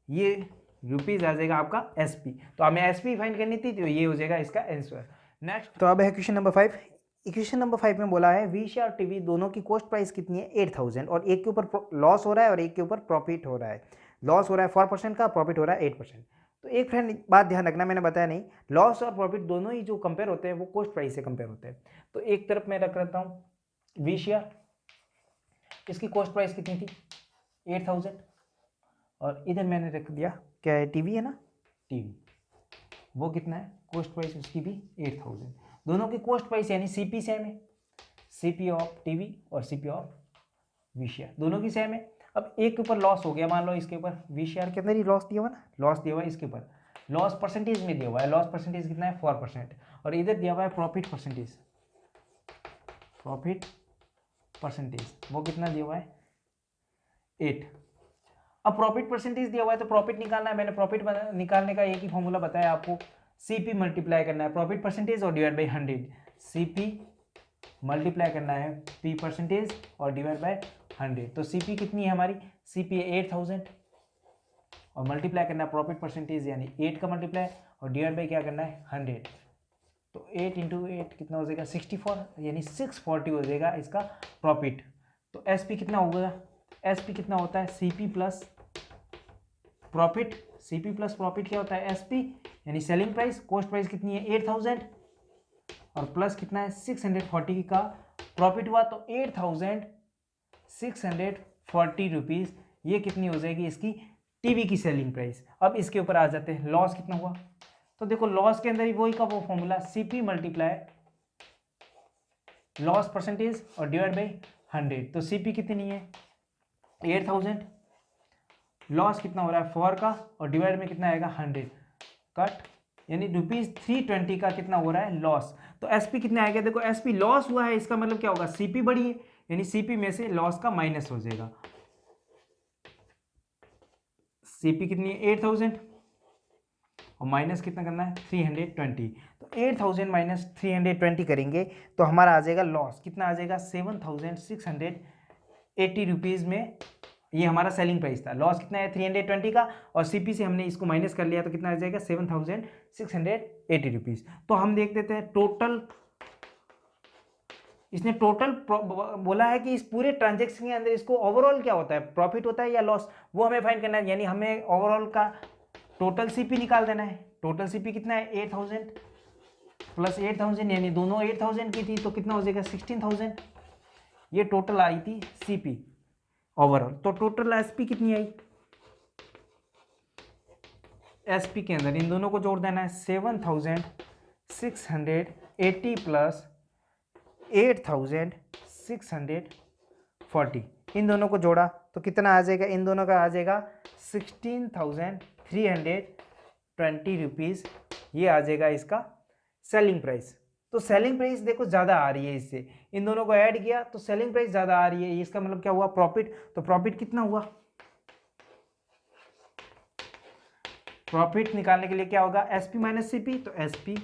ये रुपीज़ आ जाएगा आपका एसपी। तो हमें एसपी फाइंड करनी थी तो ये हो जाएगा इसका आंसर। नेक्स्ट तो अब है क्वेश्चन नंबर 5, इक्वेशन नंबर 5 में बोला है वीसीआर टीवी दोनों की कॉस्ट प्राइस कितनी है 8,000 और एक के ऊपर लॉस हो रहा है और एक के ऊपर प्रॉफिट हो रहा है, लॉस हो रहा है 4% का, प्रॉफिट हो रहा है 8%। तो एक फ्रेंड बात ध्यान रखना, मैंने बताया नहीं, लॉस और प्रॉफिट दोनों ही जो कंपेयर होते हैं वो कॉस्ट प्राइस से कंपेयर होते हैं। तो एक तरफ मैं रख लेता हूँ वीसीआर, इसकी कॉस्ट प्राइस कितनी थी 8,000 और इधर मैंने रख दिया क्या है टीवी है ना, टीवी वो कितना है कॉस्ट प्राइस उसकी भी 8,000, दोनों की कॉस्ट प्राइस यानी सीपी सेम है, सीपी ऑफ टीवी और सीपी ऑफ वीसीआर दोनों की सेम है। अब एक के ऊपर लॉस हो गया, मान लो इसके ऊपर वीसीआर के अंदर ही लॉस दिया हुआ ना, लॉस दिया हुआ है इसके ऊपर, लॉस परसेंटेज में दिया हुआ है, लॉस परसेंटेज कितना है 4% और इधर दिया हुआ है प्रॉफिट परसेंटेज, प्रॉफिट परसेंटेज वो कितना दिया हुआ है 8। अब प्रॉफिट परसेंटेज दिया हुआ है तो प्रॉफिट निकालना है, मैंने प्रॉफिट निकालने का एक ही फॉर्मूला बताया आपको, सीपी मल्टीप्लाई करना है प्रॉफिट परसेंटेज और डिवाइड बाई 100, सीपी मल्टीप्लाई करना है पी परसेंटेज और डिवाइड बाय 100, तो सीपी कितनी है हमारी, सीपी है 8,000 और मल्टीप्लाई करना है प्रॉफिट परसेंटेज यानी 8 का मल्टीप्लाई और डिवाइड बाय क्या करना है 100, तो 8 इंटू 8 कितना हो जाएगा 64 यानी 640 हो जाएगा इसका प्रॉफिट। तो एसपी कितना होगा, एसपी कितना होता है CP plus profit, CP plus profit क्या होता है एसपी यानी सेलिंग प्राइस, कॉस्ट प्राइस कितनी है 8,000 और प्लस कितना है 640 का प्रॉफिट हुआ तो 8640 रुपीज़, ये कितनी हो जाएगी इसकी टीवी की सेलिंग प्राइस। अब इसके ऊपर आ जाते हैं, लॉस कितना हुआ, तो देखो लॉस के अंदर ही वही का वो formula CP multiply loss percentage और डिवाइड बाई 100। तो सीपी कितनी है 8000, लॉस कितना हो रहा है 4 का और डिवाइड में कितना आएगा 100, कट, यानी ₹320 का कितना हो रहा है लॉस। तो एसपी कितना आएगा, देखो एसपी लॉस हुआ है, इसका मतलब क्या होगा सीपी बढ़ी है, यानी सीपी में से लॉस का माइनस हो जाएगा। सीपी कितनी है 8000 और माइनस कितना करना है 320, तो 8000 माइनस 320 करेंगे तो हमारा आ जाएगा लॉस, कितना आ जाएगा 7680 रुपीज़ में, ये हमारा सेलिंग प्राइस था। लॉस कितना है 320 का और सीपी से हमने इसको माइनस कर लिया तो कितना आ जाएगा 7680 रुपीज़। तो हम देख देते हैं टोटल, इसने टोटल बोला है कि इस पूरे ट्रांजेक्शन के अंदर इसको ओवरऑल क्या होता है, प्रॉफिट होता है या लॉस, वो हमें फाइंड करना है, यानी हमें ओवरऑल का टोटल सीपी निकाल देना है। टोटल सीपी कितना है 8000 प्लस 8000, यानी दोनों 8000 की थी तो कितना हो जाएगा 16000, ये टोटल आई थी सीपी ओवरऑल। तो टोटल एसपी कितनी आई, एसपी के अंदर इन दोनों को जोड़ देना है 7680 प्लस 8640, इन दोनों को जोड़ा तो कितना आ जाएगा, इन दोनों का आ जाएगा 16320 रुपीज़, ये आ जाएगा इसका सेलिंग प्राइस। तो सेलिंग प्राइस देखो ज़्यादा आ रही है, इससे इन दोनों को ऐड किया तो सेलिंग प्राइस ज़्यादा आ रही है, इसका मतलब क्या हुआ प्रॉफिट। तो प्रॉफिट कितना हुआ, प्रॉफिट निकालने के लिए क्या होगा एसपी माइनस सीपी, तो एसपी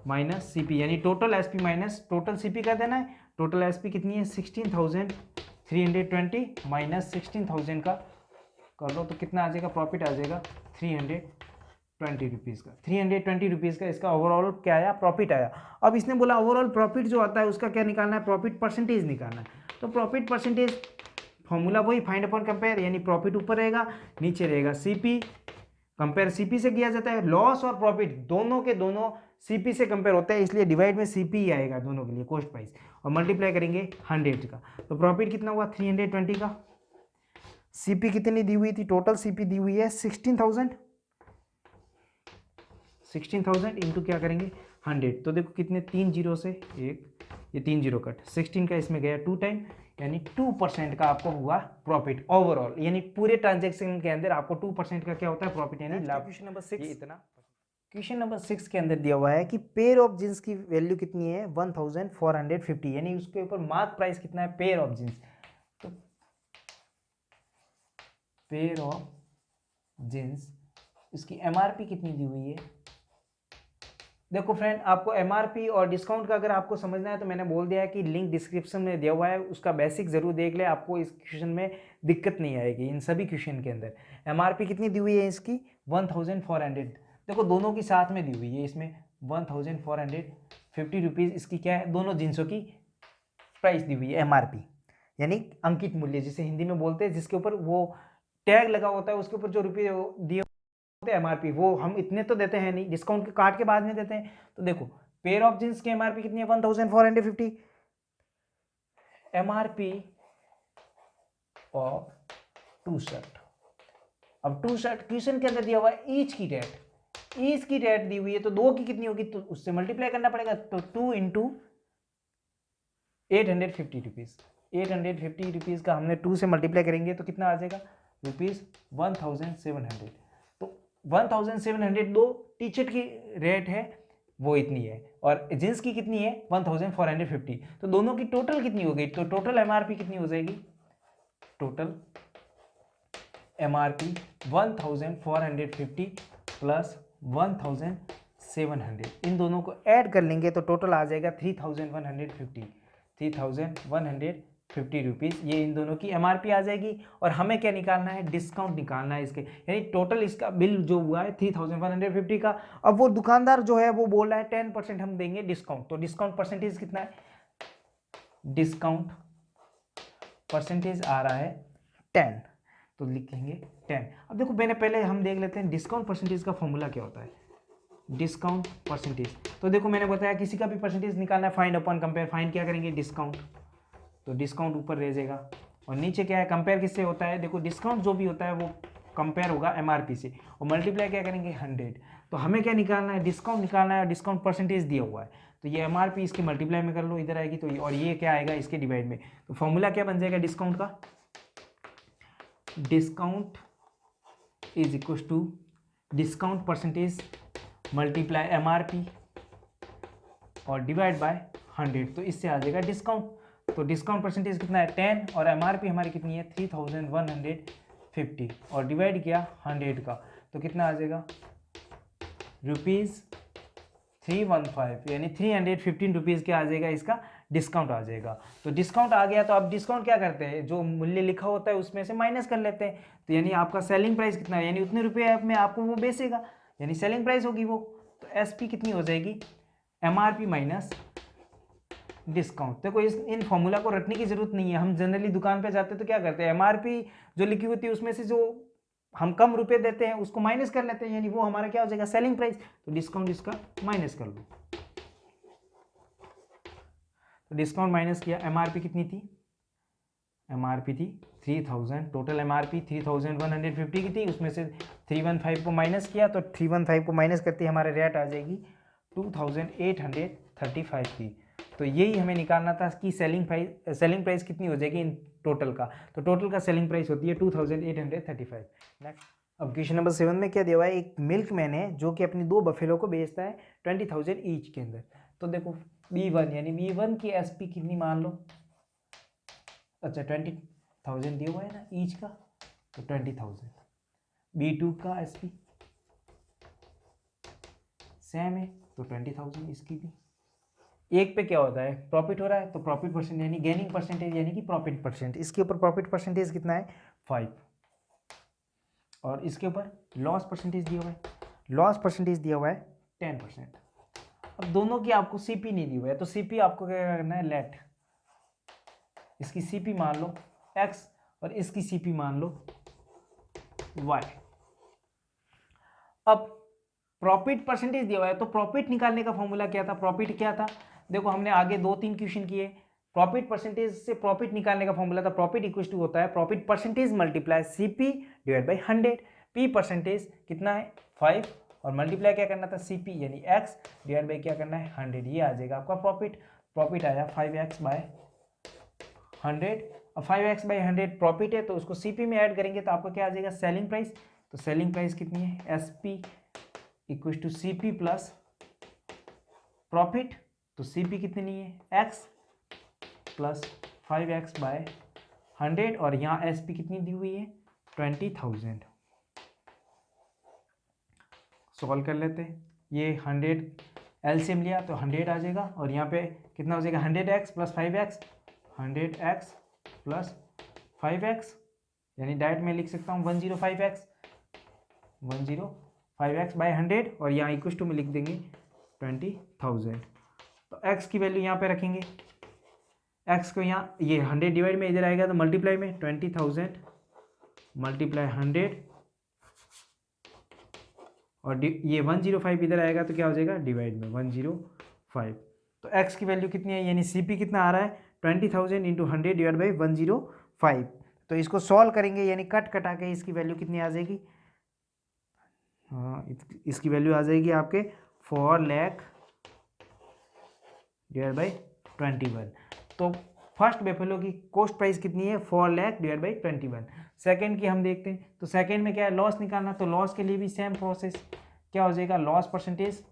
माइनस सीपी, यानी total SP minus total CP कर देना है। टोटल एसपी कितनी है 16320 माइनस 16000 का कर लो तो कितना आ जाएगा, प्रॉफिट आ जाएगा 320 रुपीज़ का। 320 रुपीज़ का इसका ओवरऑल क्या आया, प्रॉफिट आया। अब इसने बोला ओवरऑल प्रॉफिट जो आता है उसका क्या निकालना है, प्रॉफिट परसेंटेज निकालना है। तो प्रॉफिट परसेंटेज फॉर्मूला वही फाइंड अपॉन कंपेयर, यानी प्रॉफिट ऊपर रहेगा नीचे रहेगा सीपी, कंपेयर सीपी से किया जाता है। लॉस और प्रॉफिट दोनों के दोनों सीपी से कंपेयर होता है, इसलिए डिवाइड में सीपी ही आएगा दोनों के लिए कॉस्ट प्राइस, और मल्टीप्लाई करेंगे 100 का। तो प्रॉफिट कितना हुआ 320 का, सीपी कितनी दी हुई थी, टोटल सीपी दी हुई है 16000 इंटू क्या करेंगे 100, तो देखो कितने 3 जीरो से एक, ये 3 जीरो कट 16 का इसमें गया 2 टाइम, यानी 2% का आपको हुआ प्रॉफिट ओवरऑल, यानी पूरे ट्रांजेक्शन के अंदर आपको 2% का क्या होता है प्रॉफिट, यानी लाभ। क्वेश्चन नंबर 6 इतना। क्वेश्चन नंबर 6 के अंदर दिया हुआ है कि पेयर ऑफ जींस की वैल्यू कितनी है 1450, यानी उसके ऊपर मार्क प्राइस कितना है पेयर ऑफ जींस। तो पेयर ऑफ जींस इसकी एमआरपी कितनी दी हुई है, देखो फ्रेंड आपको एमआरपी और डिस्काउंट का अगर आपको समझना है तो मैंने बोल दिया है कि लिंक डिस्क्रिप्शन में दिया हुआ है, उसका बेसिक जरूर देख ले, आपको इस क्वेश्चन में दिक्कत नहीं आएगी। इन सभी क्वेश्चन के अंदर एमआरपी कितनी दी हुई है इसकी 1400, देखो दोनों की साथ में दी हुई है, इसमें 1450 रुपीज़ इसकी क्या है, दोनों जींसों की प्राइस दी हुई है एमआरपी, यानी अंकित मूल्य जिसे हिंदी में बोलते हैं, जिसके ऊपर वो टैग लगा होता है, उसके ऊपर जो रुपये दिए एमआरपी वो हम इतने तो देते हैं नहीं, डिस्काउंट के काट के बाद में देते हैं। तो देखो पेयर ऑफ जींस की एमआरपी कितनी है 1450, एमआरपी ऑफ टू शर्ट। अब टू शर्ट क्वेश्चन के अंदर दिया हुआ है ईच की रेट दी हुई है, तो दो की कितनी होगी, तो उससे मल्टीप्लाई करना पड़ेगा, तो 2 इंटू 850 रुपीज़, 850 रुपीज़ का हमने 2 से मल्टीप्लाई करेंगे तो कितना आ जाएगा ₹1700। तो 1700 दो टी शर्ट की रेट है वो इतनी है, और जींस की कितनी है 1450, तो दोनों की टोटल कितनी हो गई, तो टोटल एमआरपी कितनी हो जाएगी, टोटल एमआरपी 1450 प्लस 1700, इन दोनों को ऐड कर लेंगे तो टोटल आ जाएगा 3150 रुपीज़, ये इन दोनों की एमआरपी आ जाएगी। और हमें क्या निकालना है, डिस्काउंट निकालना है इसके, यानी टोटल इसका बिल जो हुआ है 3150 का। अब वो दुकानदार जो है वो बोल रहा है 10% हम देंगे डिस्काउंट, तो डिस्काउंट परसेंटेज कितना है, डिस्काउंट परसेंटेज आ रहा है 10, तो लिखेंगे 10। अब देखो मैंने पहले हम देख लेते हैं डिस्काउंट परसेंटेज का फॉर्मूला क्या होता है, डिस्काउंट परसेंटेज। तो देखो मैंने बताया किसी का भी परसेंटेज निकालना है, फाइंड अपॉन कंपेयर, फाइंड क्या करेंगे, डिस्काउंट, तो डिस्काउंट ऊपर रह जाएगा और नीचे क्या है, कंपेयर किससे होता है, देखो डिस्काउंट जो भी होता है वो कंपेयर होगा एमआरपी से और मल्टीप्लाई क्या करेंगे 100। तो हमें क्या निकालना है, डिस्काउंट निकालना है और डिस्काउंट परसेंटेज दिया हुआ है, तो ये एमआरपी इसके मल्टीप्लाई में कर लो, इधर आएगी तो ये, और ये क्या आएगा इसके डिवाइड में। तो फॉर्मूला क्या बन जाएगा डिस्काउंट का, discount is equal to discount percentage multiply MRP और डिवाइड बाय 100, तो इससे आ जाएगा डिस्काउंट। तो डिस्काउंट परसेंटेज कितना है 10 और एमआरपी हमारी कितनी है 3150 और डिवाइड किया 100 का, तो कितना आ जाएगा ₹315, यानी 315 रुपीज़ क्या आ जाएगा, इसका डिस्काउंट आ जाएगा। तो डिस्काउंट आ गया, तो आप डिस्काउंट क्या करते हैं, जो मूल्य लिखा होता है उसमें से माइनस कर लेते हैं, तो यानी आपका सेलिंग प्राइस कितना है, यानी उतने रुपये में आपको वो बेचेगा, यानी सेलिंग प्राइस होगी वो। तो एसपी कितनी हो जाएगी, एमआरपी माइनस डिस्काउंट। देखो इन फॉर्मूला को रटने की जरूरत नहीं है, हम जनरली दुकान पे जाते हैं तो क्या करते हैं, एमआरपी जो लिखी होती है उसमें से जो हम कम रुपए देते हैं उसको माइनस कर लेते हैं, यानी वो हमारा क्या हो जाएगा सेलिंग प्राइस, तो डिस्काउंट इसका माइनस कर लो। तो डिस्काउंट माइनस किया, एमआरपी कितनी थी, एमआरपी थी 3000, टोटल एमआरपी 3150 की थी, उसमें से 315 को माइनस किया, तो 315 को माइनस करते ही हमारे रेट आ जाएगी 2835 की। तो यही हमें निकालना था कि सेलिंग प्राइस कितनी हो जाएगी इन टोटल का, तो टोटल का सेलिंग प्राइस होती है 2835। नेक्स्ट, अब क्वेश्चन नंबर 7 में क्या दिया हुआ है, एक मिल्कमैन है जो कि अपनी 2 बफेलो को बेचता है 20,000 ईच के अंदर। तो देखो B1 यानी B1 की एसपी कितनी मान लो, अच्छा 20,000 दिया हुआ है ना ईच का, तो 20,000। B2 का एसपी सेम है तो 20,000 इसकी भी। एक पे क्या होता है, प्रॉफिट हो रहा है तो प्रॉफिट परसेंट यानी गेनिंग परसेंटेज यानी कि प्रॉफिट परसेंट, इसके ऊपर प्रॉफिट परसेंटेज कितना है 5 और इसके ऊपर लॉस परसेंटेज दिया हुआ है, लॉस परसेंटेज दिया हुआ है 10%। अब दोनों की आपको सीपी नहीं दी हुआ है, तो सीपी आपको क्या करना है, लेट इसकी सीपी मान लो x और इसकी सीपी मान लो y। अब प्रॉफिट परसेंटेज दिया हुआ है, तो प्रॉफिट निकालने का फॉर्मूला क्या था, प्रॉफिट क्या था, देखो हमने आगे 2-3 क्वेश्चन किए, प्रॉफिट परसेंटेज से प्रॉफिट निकालने का फॉर्मूला था, प्रॉफिट इक्वल टू होता है profit percentage multiply CP divide by 100। P percentage कितना है 5 और मल्टीप्लाई क्या करना था सीपी यानी x डिवाइड बाय क्या करना है 100, ये आ जाएगा आपका प्रॉफिट। प्रॉफिट आया 5x बाय 100, और 5x बाय 100 प्रॉफिट है तो उसको सीपी में ऐड करेंगे तो आपको क्या आ जाएगा सेलिंग प्राइस। तो सेलिंग प्राइस कितनी है SP equal to CP plus profit, तो सीपी कितनी है x प्लस 5x बाय 100 और यहाँ एसपी कितनी दी हुई है 20,000। सॉल्व कर लेते हैं, ये 100 एलसीएम लिया तो 100 आ जाएगा और यहाँ पे कितना हो जाएगा 100x plus 5x, 100x plus 5x यानी डायरेक्ट में लिख सकता हूँ 105x, 105x बाय 100 और यहाँ इक्वल टू में लिख देंगे 20,000। तो x की वैल्यू यहाँ पे रखेंगे, x को यहाँ ये 100 डिवाइड में इधर आएगा तो मल्टीप्लाई में 20,000 मल्टीप्लाई 100 और ये 105 इधर आएगा तो क्या हो जाएगा डिवाइड में 105। तो x की वैल्यू कितनी है यानी cp कितना आ रहा है 20,000 इंटू 100 डिवाइड बाई 105। तो इसको सॉल्व करेंगे यानी कट कटा के इसकी वैल्यू कितनी आ जाएगी, हाँ इसकी वैल्यू आ जाएगी आपके 4 लाख डिवाइड बाई 21। तो फर्स्ट बेफेलो की कॉस्ट प्राइस कितनी है 4 लाख डिवाइड बाई 21। सेकंड की हम देखते हैं, तो सेकंड में क्या है लॉस निकालना, तो लॉस के लिए भी सेम प्रोसेस, क्या हो जाएगा लॉस परसेंटेज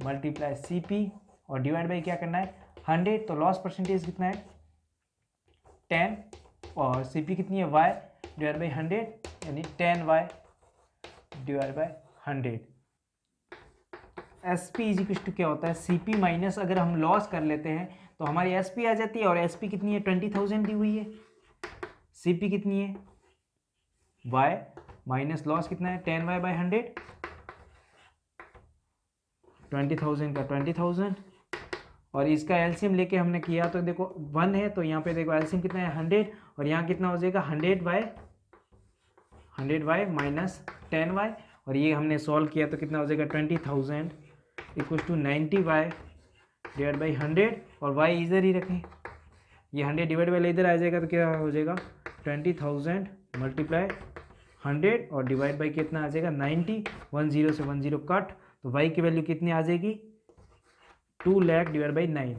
मल्टीप्लाई सीपी और डिवाइड बाई क्या करना है 100। तो लॉस परसेंटेज कितना है 10 और सीपी कितनी है y डिवाइड बाई 100 यानी 10y divide by 100। S P is equal to क्या होता है सीपी माइनस, अगर हम लॉस कर लेते हैं तो हमारी एस पी आ जाती है और एस पी कितनी है 20,000 दी हुई है, सीपी कितनी है y माइनस लॉस कितना है 10y बाई 100, 20,000 का 20,000 और इसका एलसीएम लेके हमने किया तो देखो 1 है तो यहाँ पे देखो एलसीएम कितना है 100 और यहाँ कितना हो जाएगा 100y माइनस 10y और ये हमने सॉल्व किया तो कितना हो जाएगा 20,000 equal to 90y divide by 100 और y इधर ही रखें, ये 100 डिवाइड बाई इधर आ जाएगा तो क्या हो जाएगा 20,000 मल्टीप्लाई 100 और डिवाइड बाई कितना आ जाएगा 90, 10 से 10 कट, तो y की वैल्यू कितनी आ जाएगी 2 lakh divide by 9,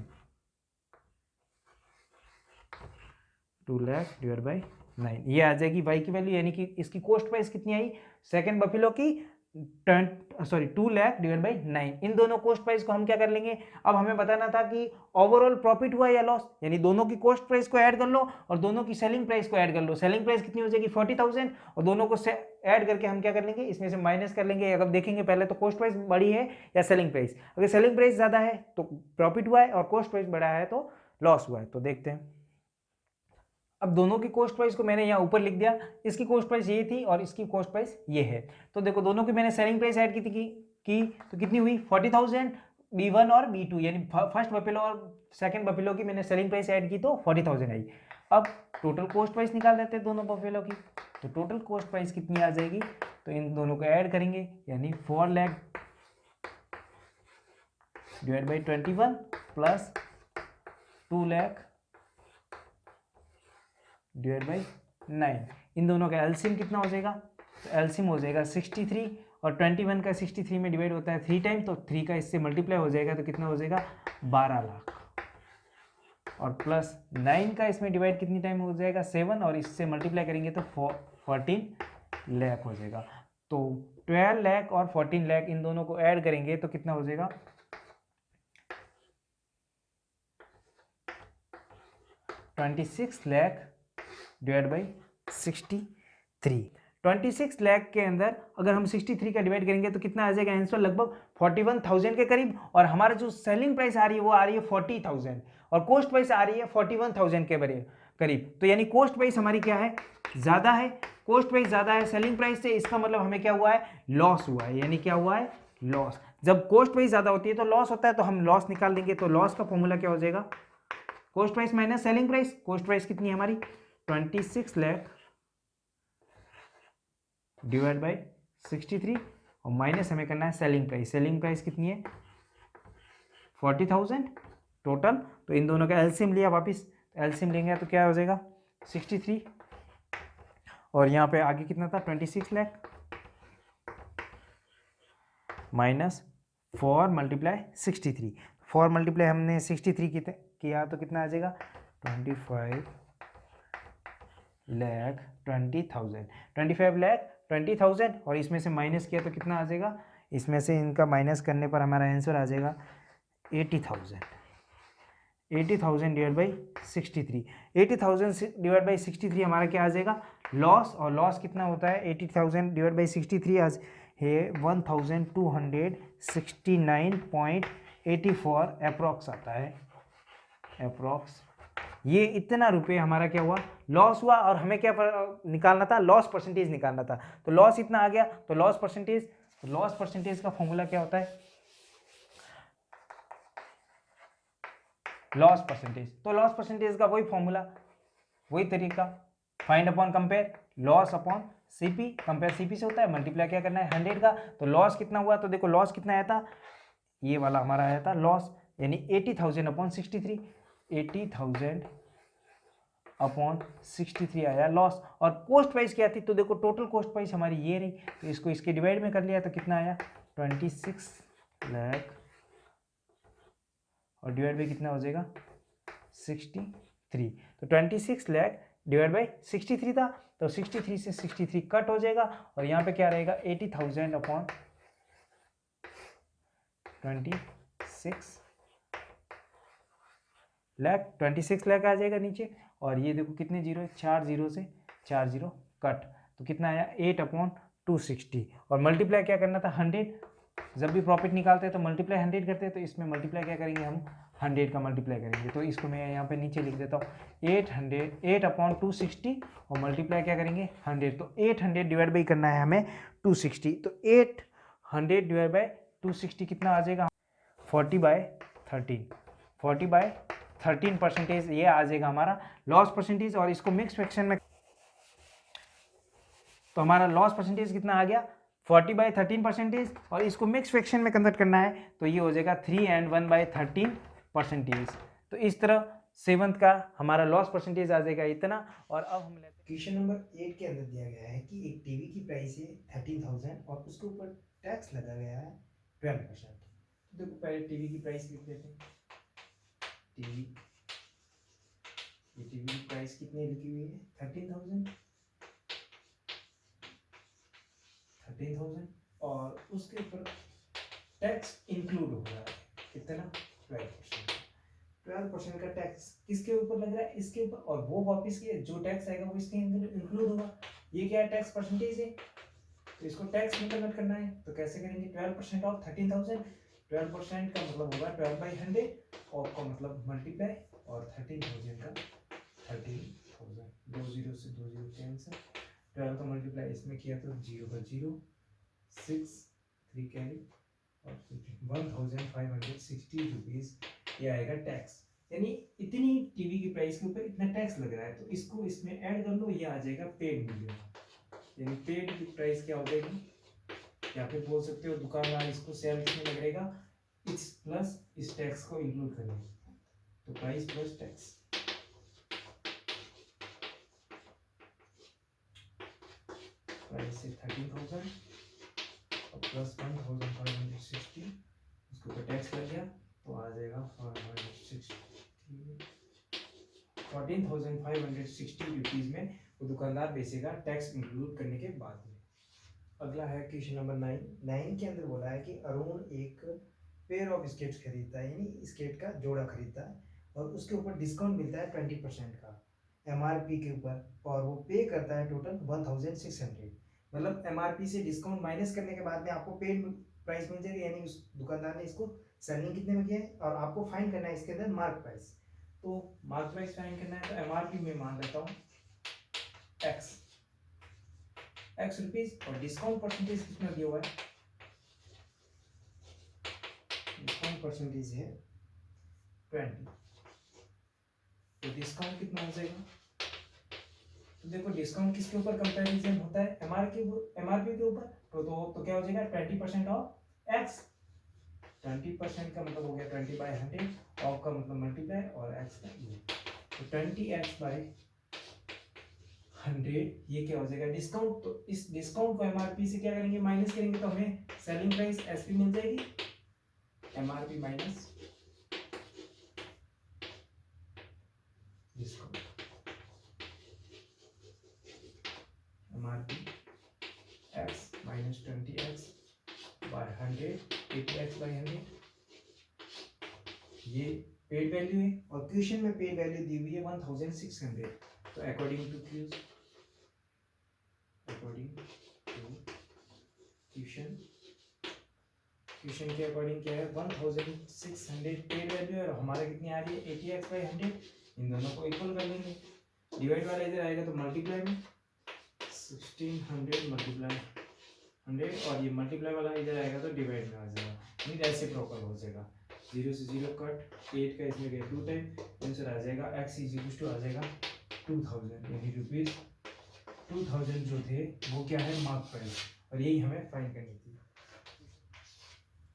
2 lakh divide by 9 ये आ जाएगी y की वैल्यू, यानी कि इसकी कॉस्ट प्राइस कितनी आई सेकंड बफेलो की 2 लाख डिवाइड बाई 9। इन दोनों कॉस्ट प्राइस को हम क्या कर लेंगे, अब हमें बताना था कि ओवरऑल प्रॉफिट हुआ या लॉस, यानी दोनों की कॉस्ट प्राइस को ऐड कर लो और दोनों की सेलिंग प्राइस को ऐड कर लो। सेलिंग प्राइस कितनी हो जाएगी 40,000 और दोनों को ऐड करके हम क्या कर लेंगे, इसमें से माइनस कर लेंगे। अगर देखेंगे पहले तो कॉस्ट प्राइस बड़ी है या सेलिंग प्राइस, अगर सेलिंग प्राइस ज़्यादा है तो प्रॉफिट हुआ है और कॉस्ट प्राइस बड़ा है तो लॉस हुआ है। तो देखते हैं, अब दोनों की कॉस्ट प्राइस को मैंने यहाँ ऊपर लिख दिया, इसकी कॉस्ट प्राइस ये थी और इसकी कॉस्ट प्राइस ये है। तो देखो दोनों की मैंने सेलिंग प्राइस ऐड की तो कितनी हुई 40,000 B1 और B2, यानी फर्स्ट बफेलो और सेकंड बफेलो की मैंने सेलिंग प्राइस ऐड की तो 40,000 आई। अब टोटल कॉस्ट प्राइस निकाल देते हैं दोनों बफेलो की, तो टोटल कॉस्ट प्राइस कितनी आ जाएगी, तो इन दोनों को ऐड करेंगे, यानी 4 lakh divide by 21 plus 2 lakh divide by 9। इन दोनों का एलसीएम कितना हो जाएगा, तो एलसीएम हो जाएगा 63 और 21 का 63 में डिवाइड होता है 3 टाइम, तो 3 का इससे मल्टीप्लाई हो जाएगा तो कितना हो जाएगा 12 लाख और प्लस 9 का इसमें डिवाइड कितनी टाइम हो जाएगा 7 और इससे मल्टीप्लाई करेंगे तो 14 लाख हो जाएगा। तो 12 लाख और 14 लाख इन दोनों को ऐड करेंगे तो कितना हो जाएगा 26 लाख डिवाइड बाई 63। 26 लाख के अंदर अगर हम 63 का डिवाइड करेंगे तो कितना आ जाएगा आंसर, लगभग 41,000 के करीब। और हमारा जो सेलिंग प्राइस आ रही है वो आ रही है 40,000 और कॉस्ट प्राइस आ रही है 41,000 के करीब। तो यानी कॉस्ट प्राइस हमारी क्या है, ज़्यादा है, कॉस्ट प्राइस ज़्यादा है सेलिंग प्राइस से, इसका मतलब हमें क्या हुआ है, लॉस हुआ है। यानी क्या हुआ है, लॉस। जब कॉस्ट प्राइस ज़्यादा होती है तो लॉस होता है, तो हम लॉस निकाल देंगे। तो लॉस का फॉर्मूला क्या हो जाएगा, cost price minus selling price. Cost price कितनी है हमारी 26 लाख डिवाइड बाई 63 और माइनस हमें करना है सेलिंग प्राइस। सेलिंग प्राइस कितनी है 40,000 टोटल। तो इन दोनों का एलसीएम लिया वापस, एलसीएम लेंगे तो क्या हो जाएगा 63 और यहाँ पे आगे कितना था 26 लाख माइनस 4 मल्टीप्लाई 63। 4 मल्टीप्लाई हमने 63 किया तो कितना आ जाएगा 25 लाख 20,000, 25 लाख 20,000 और इसमें से माइनस किया तो कितना आ जाएगा, इसमें से इनका माइनस करने पर हमारा आंसर आ जाएगा 80,000। 80,000 डिवाइड बाई 63, 80,000 डिवाइड बाई 63 हमारा क्या आ जाएगा लॉस। और लॉस कितना होता है 80,000 डिवाइड बाई 63 आज है 1269.84 अप्रॉक्स आता है, अप्रॉक्स। ये इतना रुपये हमारा क्या हुआ लॉस हुआ और हमें क्या निकालना था, लॉस परसेंटेज निकालना था। तो लॉस इतना आ गया, तो लॉस परसेंटेज का फॉर्मूला क्या होता है, लॉस परसेंटेज। तो लॉस परसेंटेज का वही फॉर्मूला, वही तरीका, find upon compare loss upon CP. Compare CP से होता है, मल्टीप्लाई क्या करना है 100 का। तो लॉस कितना हुआ, तो देखो लॉस कितना आया था, ये वाला हमारा आया था लॉस, यानी 80,000 अपॉन 63, 80,000 अपॉन 63 आया लॉस। और कॉस्ट प्राइस क्या थी, तो देखो टोटल कॉस्ट प्राइस हमारी ये रही, तो इसको इसके डिवाइड में कर लिया तो कितना आया 26 लाख और डिवाइड बाई कितना हो जाएगा 63। तो 26 लाख डिवाइड बाई 63 था, तो 63 से 63 कट हो जाएगा और यहाँ पे क्या रहेगा 80,000 अपॉन 26 लाख, 26 लाख आ जाएगा नीचे। और ये देखो कितने जीरो है, 4 जीरो से 4 जीरो कट, तो कितना आया 8/260 और मल्टीप्लाई क्या करना था 100। जब भी प्रॉफिट निकालते हैं तो मल्टीप्लाई 100 करते हैं, तो इसमें मल्टीप्लाई क्या करेंगे हम 100 का मल्टीप्लाई करेंगे। तो इसको मैं यहाँ पे नीचे लिख देता हूँ 8/260 और मल्टीप्लाई क्या करेंगे 100। तो 800 डिवाइड बाई करना है हमें 260, तो 800 डिवाइड बाई 260 कितना आ जाएगा 40/13, 40/13% ये आ जाएगा हमारा लॉस परसेंटेज। और इसको मिक्स फ्रैक्शन में तो हमारा लॉस परसेंटेज कितना आ गया 40/13%, और इसको मिक्स फ्रैक्शन में कन्वर्ट करना है तो ये हो जाएगा 3 and 1/13%। तो इस तरह सेवंथ का हमारा लॉस परसेंटेज आ जाएगा इतना। और अब हम लेते हैं क्वेश्चन नंबर 8 के अंदर दिया गया है कि एक टीवी की प्राइस है 13,000 और उसके ऊपर टैक्स लगा गया है 12%। तो देखो पहले टीवी की प्राइस लिख देते हैं। टीवी टीवी की प्राइस कितनी लिखी हुई है 13,000 और उसके ऊपर टैक्स इंक्लूड हो रहा है कितना 12%। 12% का टैक्स किसके ऊपर लग रहा है इसके ऊपर, और वो वापिस के जो टैक्स आएगा वो इसके अंदर इंक्लूड होगा। ये क्या है टैक्स परसेंटेज है तो इसको टैक्स में कन्वर्ट करना है तो कैसे करेंगे 12% ऑफ 13,000। 12% का मतलब होगा 12/100 ऑफ का मतलब मल्टीप्लाई और 13,000 का 13,000 दो जीरो से दो जीरो कैंसिल 12 का मल्टीप्लाई इसमें किया तो 0 का 0 6 3 कैरी और 1,560 रुपीज ये आएगा टैक्स। यानी इतनी टीवी की प्राइस के ऊपर इतना टैक्स लग रहा है तो इसको इसमें ऐड कर लो, ये आ जाएगा पेड मिलियन। यानी पेड की प्राइस क्या हो जाएगी, या फिर बोल सकते हो दुकानदार इसको सेल कितने लगेगा इस प्लस इस टैक्स को इंक्लूड करेंगे तो प्राइस प्लस टैक्स। प्राइस से 13,000 और प्लस 1,560 उसके ऊपर टैक्स लग गया तो आ जाएगा 14,560 रुपीज में वो दुकानदार बेचेगा टैक्स इंक्लूड करने के बाद में। अगला है क्वेश्चन नंबर 9 के अंदर बोला है कि अरुण एक पेयर ऑफ स्केट्स खरीदता है, यानी स्केट का जोड़ा खरीदता है और उसके ऊपर डिस्काउंट मिलता है 20% का एमआरपी के ऊपर और वो पे करता है टोटल 1,600। मतलब एमआरपी से डिस्काउंट माइनस करने के बाद में आपको पेड प्राइस मिल जाएगी, यानी उस दुकानदार ने इसको सेलिंग कितने में किया है और आपको फाइन करना है इसके अंदर मार्क प्राइस। तो मार्क प्राइस फाइन करना है तो एमआरपी में मान लेता हूँ एक्स रुपीज और डिस्काउंट परसेंटेज कितना दिया हुआ है, डिस्काउंट परसेंटेज है 20। तो डिस्काउंट कितना हो जाएगा, तो देखो डिस्काउंट किसके ऊपर कंपैरिजन होता है एमआरपी के ऊपर तो क्या हो जाएगा 20% ऑफ एक्स। 20% का मतलब हो गया 20/100 ऑफ का मतलब मल्टीप्लाई और एक्स का ये तो 20x/100 ये क्या हो जाएगा डिस्काउंट। तो इस डिस्काउंट को एमआरपी से क्या करेंगे माइनस करेंगे तो हमें सेलिंग प्राइस एसपी मिल जाएगी MRP minus discount. MRP x minus 20x/100 80x/100 ये पेड वैल्यू है और क्वेश्चन में पेड वैल्यू दी हुई है 1,600। तो अकॉर्डिंग टू क्वेश्चन के अकॉर्डिंग क्या है 1,600 पेड वैल्यू और हमारा कितनी आ रही है 80x/100। इन दोनों को इक्वल कर लेंगे, डिवाइड वाला इधर आएगा तो मल्टीप्लाई में 1600 मल्टीप्लाई 100 और ये मल्टीप्लाई वाला इधर आएगा तो डिवाइड में आ जाएगा, नहीं रेसिप्रोकल हो जाएगा 0 से 0 कट 8 का इसमें गया 2 टाइम आंसर आ जाएगा x इक्वल टू आ जाएगा 2,000 यानी रुपीज 2,000 जो थे वो क्या है मार्क प्राइस और यही हमें फाइन करनी थी।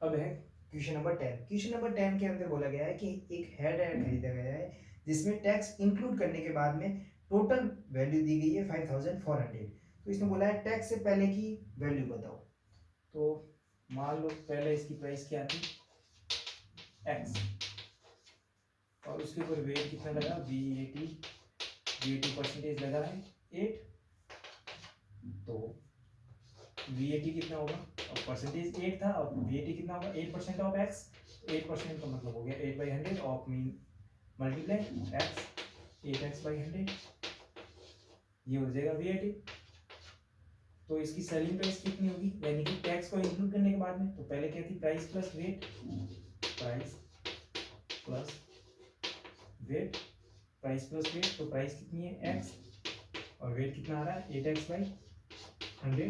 अब है क्वेश्चन नंबर 10। क्वेश्चन नंबर 10 के अंदर बोला गया है कि एक हेयर ड्रायर खरीदा गया है जिसमें टैक्स इंक्लूड करने के बाद में टोटल वैल्यू दी गई है 5,400। तो इसने बोला है टैक्स से पहले की वैल्यू बताओ। तो मान लो पहले इसकी प्राइस क्या थी एक्स और उसके ऊपर वेट कितना लगा वीएटी परसेंटेज लगा है 8। तो वीएटी कितना होगा और परसेंटेज 8 था और वीएटी कितना होगा 8% ऑफ एक्स। 8% का मतलब हो गया 8/100 of mean multiply x 8x/100 ये हो जाएगा वीएटी। तो इसकी सेलिंग प्राइस कितनी होगी यानी कि टैक्स को इंक्लूड करने के बाद में तो पहले क्या थी price plus weight price plus weight price plus weight तो प्राइस कितनी है एक्स और वेट कितना आ रहा है 8x/100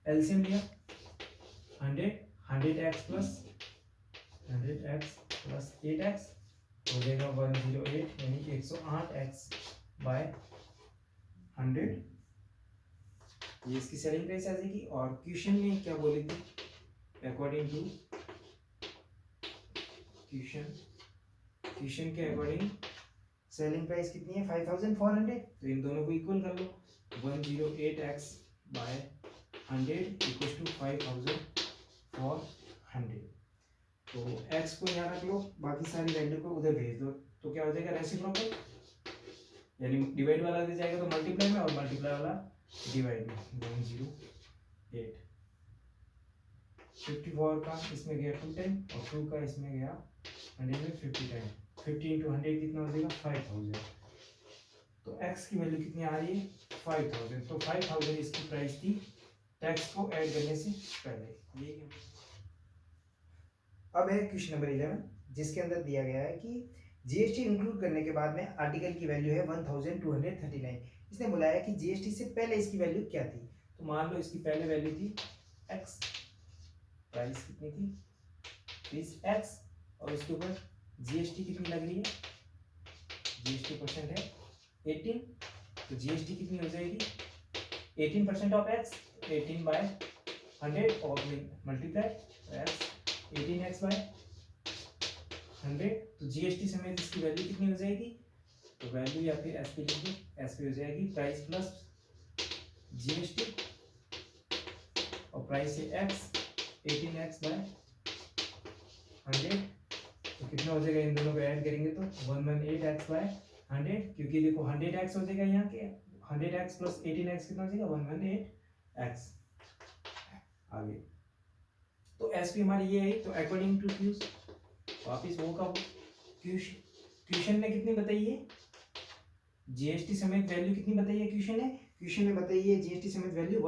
एलसीएम लिया 100x प्लस 8x हो जाएगा 108 यानी 108x/100 ये इसकी सेलिंग प्राइस आ जाएगी। और क्वेश्चन में क्या बोली थी, अकॉर्डिंग टू क्वेश्चन के अकॉर्डिंग सेलिंग प्राइस कितनी है 5400। तो इन दोनों को इक्वल कर लो, 108x बाय 100 इक्वल्स टू 5400। तो x को यहाँ रख लो, बाकी सारी वैल्यू को उधर भेज दो, तो क्या हो जाएगा रेसिप्रोकल, यानी डिवाइड वाला दे जाएगा तो मल्टीप्लाई में और मल्टीप्लाई वाला डिवाइड में। 108 54 का इसमें गया 2 टाइम और 2 का इसमें गया 100 में 50 टाइम। 50 इंटू 100 कितना हो जाएगा 5000। तो x की वैल्यू कितनी आ रही है 5000। तो 5000 इसकी प्राइस थी टैक्स को ऐड करने से पहले। ये अब है क्वेश्चन नंबर 11, जिसके अंदर दिया गया है कि जीएसटी इंक्लूड करने के बाद में आर्टिकल की वैल्यू है 1239। इसने बोला है कि जीएसटी से पहले इसकी वैल्यू क्या थी। तो मान लो इसकी पहले वैल्यू थी x, प्राइस कितनी थी 30x, और इसके ऊपर जीएसटी कितनी लग रही है, जीएसटी परसेंट है 18। तो जीएसटी कितनी हो जाएगी 18% ऑफ x, 18 बाय 100 और मल्टीप्लाई x 18x बाय 100। तो जीएसटी समेत इसकी वैल्यू कितनी हो जाएगी, तो वैल्यू या फिर एस पे लिख दो, एस पे हो जाएगी प्राइस प्लस जीएसटी और प्राइस है x 18x बाय 100। तो कितना हो जाएगा, इन दोनों को ऐड करेंगे तो 118x बाय 100, क्योंकि देखो 100x हो जाएगा यहाँ के 100x प्लस 18x कितना हो जाएगा 118x। आगे तो एस पी हमारी ये है। तो अकॉर्डिंग टू क्यूज वापिस वो का क्वेश्चन ने कितनी बताई है, जीएसटी समेत वैल्यू कितनी बताई है क्वेश्चन ने, क्वेश्चन में बताई है जीएसटी समेत वैल्यू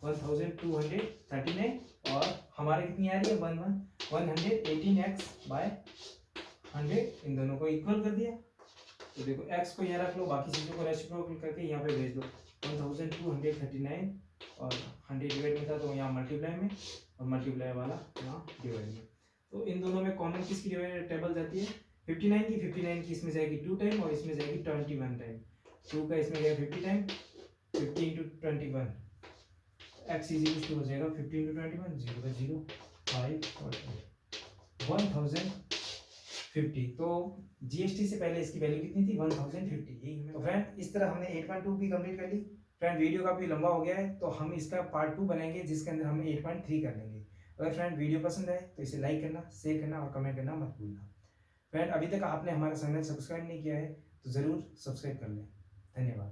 1239 और हमारे कितनी आ रही है 118x बाय 100। इन दोनों को इक्वल कर दिया। तो देखो x को यहाँ रख लो, बाकी चीज़ों को रेसिप्रोकल करके यहाँ पे भेज दो। 1239 और 100 डिवाइड में था तो यहाँ मल्टीप्लाई में और मल्टीप्लाई वाला यहाँ डिवाइड में। तो इन दोनों में कॉमन किसकी डिवाइड टेबल जाती है 59 की इसमें जाएगी 2 टाइम और इसमें जाएगी 21 टाइम। 2 का इसमें गया 50 time, 50 into 21 x is equal to हो जाएगा 50 इंटू 21 0 का 0 5 और 1050। तो जीएसटी से पहले इसकी वैल्यू कितनी थी 1050। यही हमें। तो फ्रेंड इस तरह हमने 8.2 भी कंप्लीट कर ली। फ्रेंड वीडियो काफ़ी लंबा हो गया है तो हम इसका पार्ट 2 बनाएंगे जिसके अंदर हम 8.3 कर लेंगे। अगर फ्रेंड वीडियो पसंद आए तो इसे लाइक करना, शेयर करना और कमेंट करना मत भूलना। फ्रेंड अभी तक आपने हमारा चैनल सब्सक्राइब नहीं किया है तो ज़रूर सब्सक्राइब कर लें। धन्यवाद।